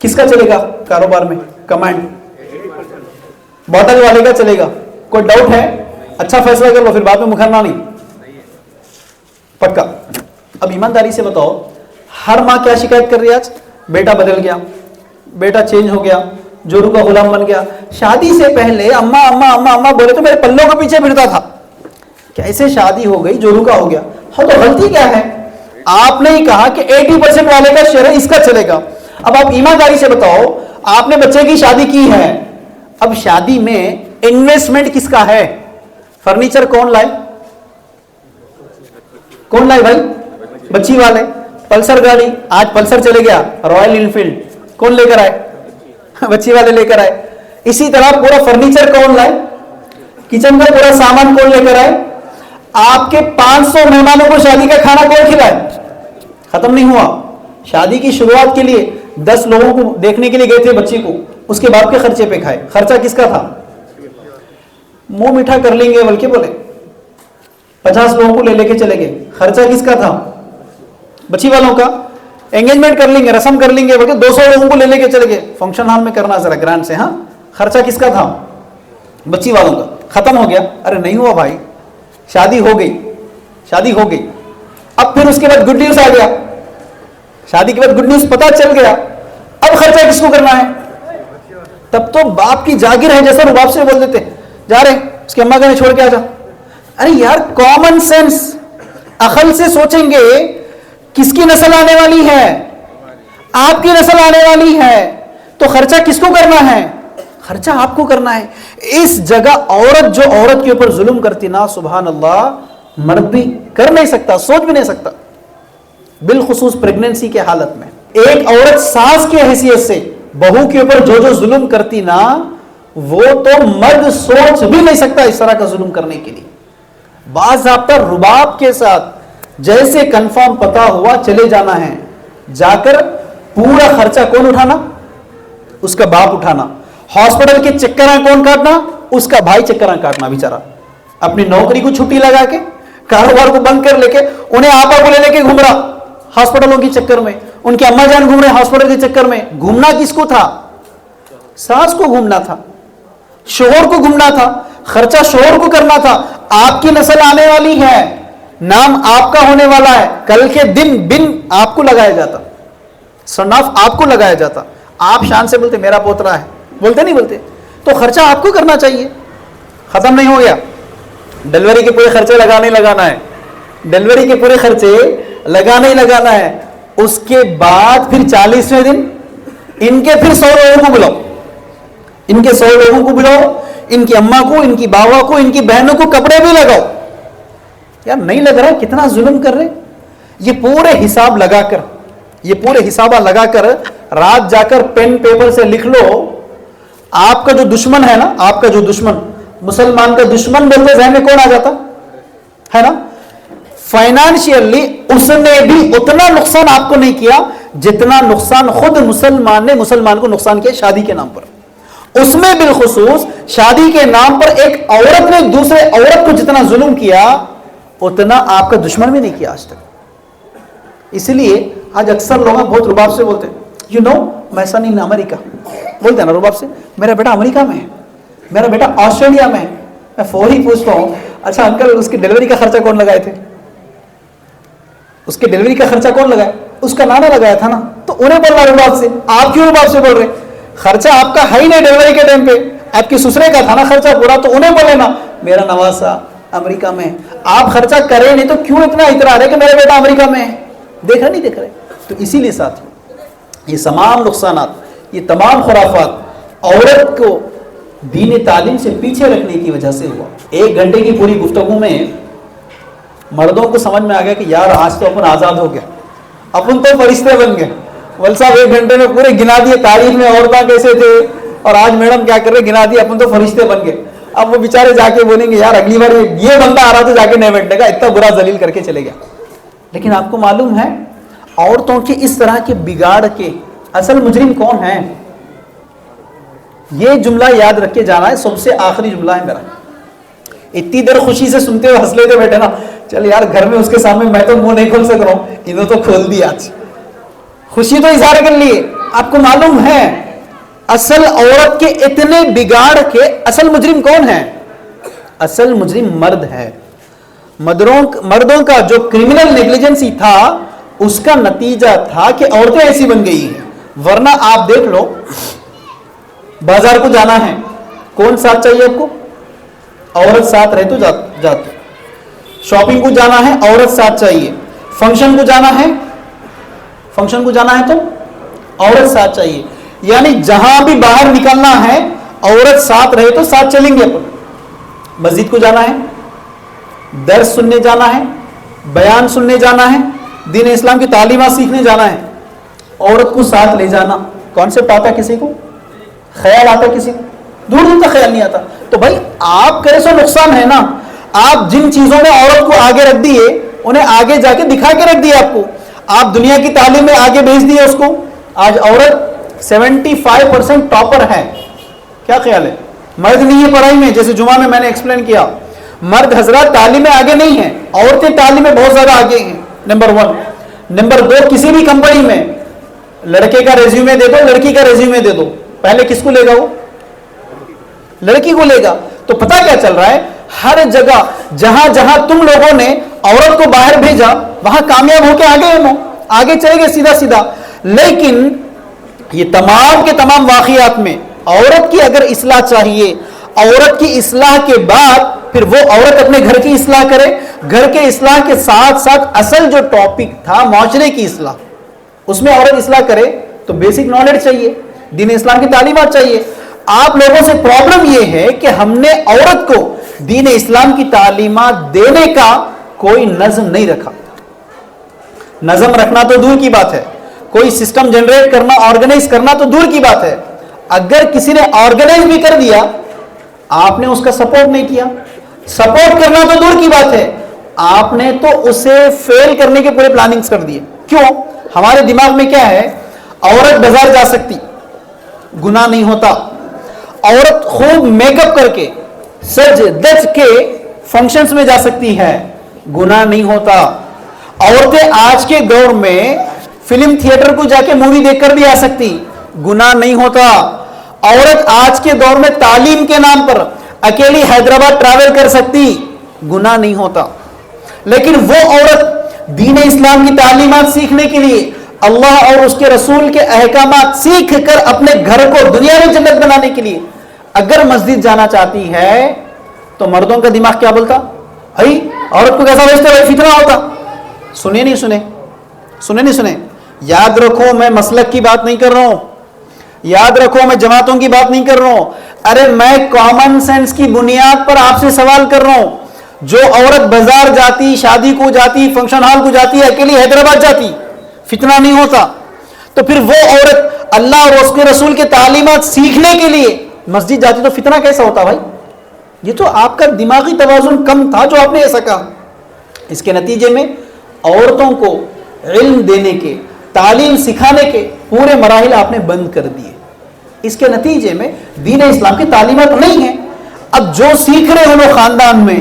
کس کا چلے گا کاروبار میں کمانڈ؟ باٹل والے کا چلے گا. کوئی ڈاؤٹ ہے؟ اچھا فیصلہ کر لو, پھر بعد میں مکرنا نہیں, پکا. اب ایمانداری سے بتاؤ, ہر ماں کیا شکایت کر رہی ہے آج؟ بیٹا بدل گیا, بیٹا چینج ہو گیا, جورو کا غلام بن گیا. شادی سے پہلے اما اما اما اما بولے تو میرے پلوں کے پیچھے پھرتا تھا. کیسے شادی ہو گئی جورو کا ہو گیا؟ ہاں, تو غلطی کیا ہے؟ آپ نے ہی کہا کہ 80% والے کا شیئر اس کا چلے گا. اب آپ ایمانداری سے بتاؤ, آپ نے بچے کی شادی کی ہے, اب شادی میں انویسٹمنٹ کس کا ہے؟ فرنیچر کون لائے؟ کون لائے بھائی؟ بچی والے. پلسر گاڑی, آج پلسر چلے گیا, رائل انفیلڈ کون لے کر آئے؟ بچی والے لے کر آئے. اسی طرح پورا فرنیچر کون لائے؟ کچن کا پورا سامان کون لے کر آئے؟ آپ کے 500 مہمانوں کو شادی کا کھانا کون کھلائے؟ ختم نہیں ہوا. شادی کی شروعات کے لیے 10 لوگوں کو دیکھنے کے لیے گئے تھے بچی کو, اس کے باپ کے خرچے پہ کھائے. خرچہ کس کا تھا؟ منہ میٹھا کر لیں گے بلکہ بولے 50 لوگوں کو لے کے چلے گئے. خرچہ کس کا تھا؟ بچی والوں کا. انگیجمنٹ کر لیں گے, رسم کر لیں گے بلکہ 200 لوگوں کو لے کے چلے گئے. فنکشن ہال میں کرنا ذرا گرانڈ سے. ہاں, خرچہ کس کا تھا؟ بچی والوں کا. ختم ہو گیا. ارے نہیں ہوا بھائی, شادی ہو گئی, شادی ہو گئی. اب پھر اس کے بعد گڈ نیوز آ گیا. شادی کے بعد گڈ نیوز پتا چل گیا, اب خرچہ کس کو کرنا ہے؟ تب تو باپ کی جاگیر ہے, جیسا باپ سے بول دیتے جا رہے اس کے اماں کہنے چھوڑ کے آ جا. ارے یار, کامن سینس, عقل سے سوچیں گے. کس کی نسل آنے والی ہے؟ آپ کی نسل آنے والی ہے. تو خرچہ کس کو کرنا ہے؟ خرچہ آپ کو کرنا ہے. اس جگہ عورت جو عورت کے اوپر ظلم کرتی نا, سبحان اللہ, مرد بھی کر نہیں سکتا, سوچ بھی نہیں سکتا. بالخصوص پریگننسی کے حالت میں ایک عورت ساس کی حیثیت سے بہو کے اوپر جو ظلم کرتی نا, وہ تو مرد سوچ بھی نہیں سکتا اس طرح کا ظلم کرنے کے لیے. باضابطہ رباب کے ساتھ جیسے کنفرم پتا ہوا چلے جانا ہے, جا کر پورا خرچہ کون اٹھانا؟ اس کا باپ اٹھانا. ہاسپٹل کے چکراں کون کاٹنا؟ اس کا بھائی چکراں کاٹنا. بیچارہ اپنی نوکری کو چھٹی لگا کے, کاروبار کو بند کر لے کے, انہیں آپا کو لے کے گھوم رہا ہاسپٹلوں کے چکر میں. ان کے اما جان گھوم رہے ہاسپٹل کے چکر میں. گھومنا کس کو تھا؟ ساس کو گھومنا تھا, شوہر کو گھومنا تھا, خرچہ شوہر کو کرنا تھا. آپ کی نسل آنے والی ہے, نام آپ کا ہونے والا ہے, کل کے دن بن آپ کو لگایا جاتا, سناف آپ کو لگایا جاتا. آپ شان سے بولتے میرا پوترا ہے, بولتے نہیں بولتے؟ تو خرچہ آپ کو کرنا چاہیے. ختم نہیں ہو گیا, ڈیلیوری کے پورے خرچے لگانا ہی لگانا ہے. ڈیلیوری کے پورے خرچے لگانا ہی لگانا ہے. اس کے بعد پھر 40ویں دن ان کے پھر 100 لوگوں کو بلاؤ, ان کے 100 لوگوں کو بلاؤ, ان کی اماں کو, ان کی باوا کو, ان کی بہنوں کو کپڑے بھی لگاؤ. یار نہیں لگ رہا کتنا ظلم کر رہے. یہ پورے حساب لگا کر, یہ پورے حسابہ لگا کر رات جا کر پین پیپر سے لکھ لو. آپ کا جو دشمن ہے نا, آپ کا جو دشمن, مسلمان کا دشمن بولتے ذہن میں کون آ جاتا ہے نا؟ فائنانشیلی اس نے بھی اتنا نقصان آپ کو نہیں کیا جتنا نقصان خود مسلمان نے مسلمان کو نقصان کیا شادی کے نام پر. اس میں بالخصوص شادی کے نام پر ایک عورت نے دوسرے عورت کو جتنا ظلم کیا اتنا آپ کا دشمن بھی نہیں کیا آج تک. اس لیے آج اکثر لوگ بہت رباب سے بولتے ہیں, یو نو میں ایسا نہیں نا, امریکہ بولتے ہیں نا رباب سے, میرا بیٹا امریکہ میں ہے, میرا بیٹا آسٹریلیا میں ہے. میں فوری پوچھتا ہوں اچھا انکل اس کی ڈلیوری کا خرچہ کون لگائے تھے؟ اس کے ڈلیوری کا خرچہ کون لگایا؟ اس کا نانا لگایا تھا نا. تو انہیں بولنا ہے باپ سے, آپ کیوں باپ سے بول رہے؟ خرچہ آپ کا ہے ہی نہیں ڈلیوری کے ٹائم پہ, آپ کی سسرے کا تھا نا خرچہ پورا, تو انہیں بولے نا میرا نواسا امریکہ میں. آپ خرچہ کریں نہیں تو کیوں اتنا اعتراض ہے کہ میرا بیٹا امریکہ میں ہے؟ دیکھ رہے نہیں دیکھ رہے؟ تو اسی لیے ساتھ یہ تمام نقصانات, یہ تمام خرافات عورت کو دین تعلیم سے پیچھے رکھنے کی وجہ سے ہوا. 1 گھنٹے کی پوری گفتگو میں مردوں کو سمجھ میں آ گیا کہ یار آج تو اپن آزاد ہو گیا, اپن تو فرشتے بن گئے. ول صاحب 1 گھنٹے میں پورے گنا دیے تاریخ میں عورتیں کیسے تھے, اور آج میڈم کیا کر رہے, گنا دیے, اپن تو فرشتے بن گئے. اب وہ بیچارے جا کے بولیں گے یار اگلی بار یہ بندہ آ رہا تو جا کے نہیں بیٹھنے کا, اتنا برا ذلیل کر کے چلے گیا. لیکن آپ کو معلوم ہے عورتوں کے اس طرح کے بگاڑ کے اصل مجرم کون ہیں؟ یہ جملہ یاد رکھ کے جانا ہے, سب سے آخری جملہ ہے میرا. اتنی دیر خوشی سے سنتے ہوئے ہنس لیتے بیٹھے نا, چل یار گھر میں اس کے سامنے میں تو منہ نہیں کھول سک رہا ہوں, انہوں تو کھول دیا, آج خوشی تو اظہار کر لیے. آپ کو معلوم ہے اصل عورت کے اتنے بگاڑ کے اصل مجرم کون ہے؟ اصل مجرم مرد ہے. مردوں کا جو کرمنل نیگلیجنسی تھا اس کا نتیجہ تھا کہ عورتیں ایسی بن گئی ہیں. ورنہ آپ دیکھ لو, بازار کو جانا ہے, کون ساتھ چاہیے آپ کو؟ عورت ساتھ رہے تو جاتے. شاپنگ کو جانا ہے, عورت ساتھ چاہیے. فنکشن کو جانا ہے تو عورت ساتھ چاہیے. یعنی جہاں بھی باہر نکلنا ہے عورت ساتھ رہے تو ساتھ چلیں گے اپن. مسجد کو جانا ہے, درس سننے جانا ہے, بیان سننے جانا ہے, دین اسلام کی تعلیمات سیکھنے جانا ہے, عورت کو ساتھ لے جانا. کانسیپٹ آتا کسی کو؟ خیال آتا کسی کو؟ دور دور کا خیال نہیں آتا. تو بھائی آپ کرے سو نقصان ہے نا. آپ جن چیزوں میں عورت کو آگے رکھ دیے انہیں آگے جا کے دکھا کے رکھ دیے آپ کو. آپ دنیا کی تعلیم میں آگے بھیج دیے اس کو. آج عورت 75% ٹاپر ہے. کیا خیال ہے؟ مرد نہیں ہے پڑھائی میں, جیسے جمعہ میں نے ایکسپلین کیا, مرد حضرات تعلیم میں آگے نہیں ہیں, عورتیں تعلیم میں بہت زیادہ آگے ہیں. نمبر 1. نمبر 2, کسی بھی کمپنی میں لڑکے کا ریزیومے دے دو, لڑکی کا ریزیومے دے دو, پہلے کس کو لے گا؟ وہ لڑکی کو لے گا. تو پتہ کیا چل رہا ہے, ہر جگہ جہاں جہاں تم لوگوں نے عورت کو باہر بھیجا وہاں کامیاب ہو کے آگے چلے گئے سیدھا سیدھا. لیکن یہ تمام کے تمام واقعات میں عورت کی اگر اصلاح چاہیے, عورت کی اصلاح کے بعد پھر وہ عورت اپنے گھر کی اصلاح کرے. گھر کے اصلاح کے ساتھ ساتھ اصل جو ٹاپک تھا معاشرے کی اصلاح, اس میں عورت اصلاح کرے. تو بیسک نالج چاہیے, دین اسلام کی تعلیمات چاہیے. آپ لوگوں سے پرابلم یہ ہے کہ ہم نے عورت کو دین اسلام کی تعلیمات دینے کا کوئی نظم نہیں رکھا. نظم رکھنا تو دور کی بات ہے, کوئی سسٹم جنریٹ کرنا, آرگنائز کرنا تو دور کی بات ہے. اگر کسی نے آرگنائز بھی کر دیا آپ نے اس کا سپورٹ نہیں کیا. سپورٹ کرنا تو دور کی بات ہے, آپ نے تو اسے فیل کرنے کے پورے پلاننگز کر دیے. کیوں؟ ہمارے دماغ میں کیا ہے, عورت بازار جا سکتی, گناہ نہیں ہوتا. عورت خوب میک اپ کر کے سج دج کے فنکشنز میں جا سکتی ہے, گناہ نہیں ہوتا. عورتیں آج کے دور میں فلم تھیٹر کو جا کے مووی دیکھ کر بھی آ سکتی, گناہ نہیں ہوتا. عورت آج کے دور میں تعلیم کے نام پر اکیلی حیدرآباد ٹریول کر سکتی, گناہ نہیں ہوتا. لیکن وہ عورت دین اسلام کی تعلیمات سیکھنے کے لیے, اللہ اور اس کے رسول کے احکامات سیکھ کر اپنے گھر کو دنیا میں جنت بنانے کے لیے اگر مسجد جانا چاہتی ہے تو مردوں کا دماغ کیا بولتا؟ بھائی عورت کو کیسا بھیجتے, بھائی فتنہ ہوتا. سنے نہیں سنے. یاد رکھو میں مسلک کی بات نہیں کر رہا ہوں, یاد رکھو میں جماعتوں کی بات نہیں کر رہا ہوں. ارے میں کامن سینس کی بنیاد پر آپ سے سوال کر رہا ہوں. جو عورت بازار جاتی, شادی کو جاتی, فنکشن ہال کو جاتی, اکیلی حیدرآباد جاتی, فتنہ نہیں ہوتا. تو پھر وہ عورت اللہ اور اس کے رسول کے تعلیمات سیکھنے کے لیے مسجد جاتی تو فتنہ کیسا ہوتا بھائی؟ یہ تو آپ کا دماغی توازن کم تھا جو آپ نے ایسا کہا. اس کے نتیجے میں عورتوں کو علم دینے کے, تعلیم سکھانے کے پورے مراحل آپ نے بند کر دیے. اس کے نتیجے میں دین اسلام کی تعلیمات نہیں ہیں. اب جو سیکھ رہے انہوں خاندان میں,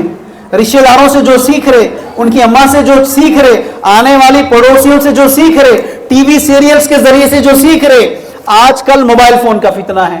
رشتہ داروں سے جو سیکھ رہے, ان کی اماں سے جو سیکھ رہے, آنے والی پڑوسیوں سے جو سیکھ رہے, ٹی وی سیریلز کے ذریعے سے جو سیکھ رہے. آج کل موبائل فون کا فتنہ ہے,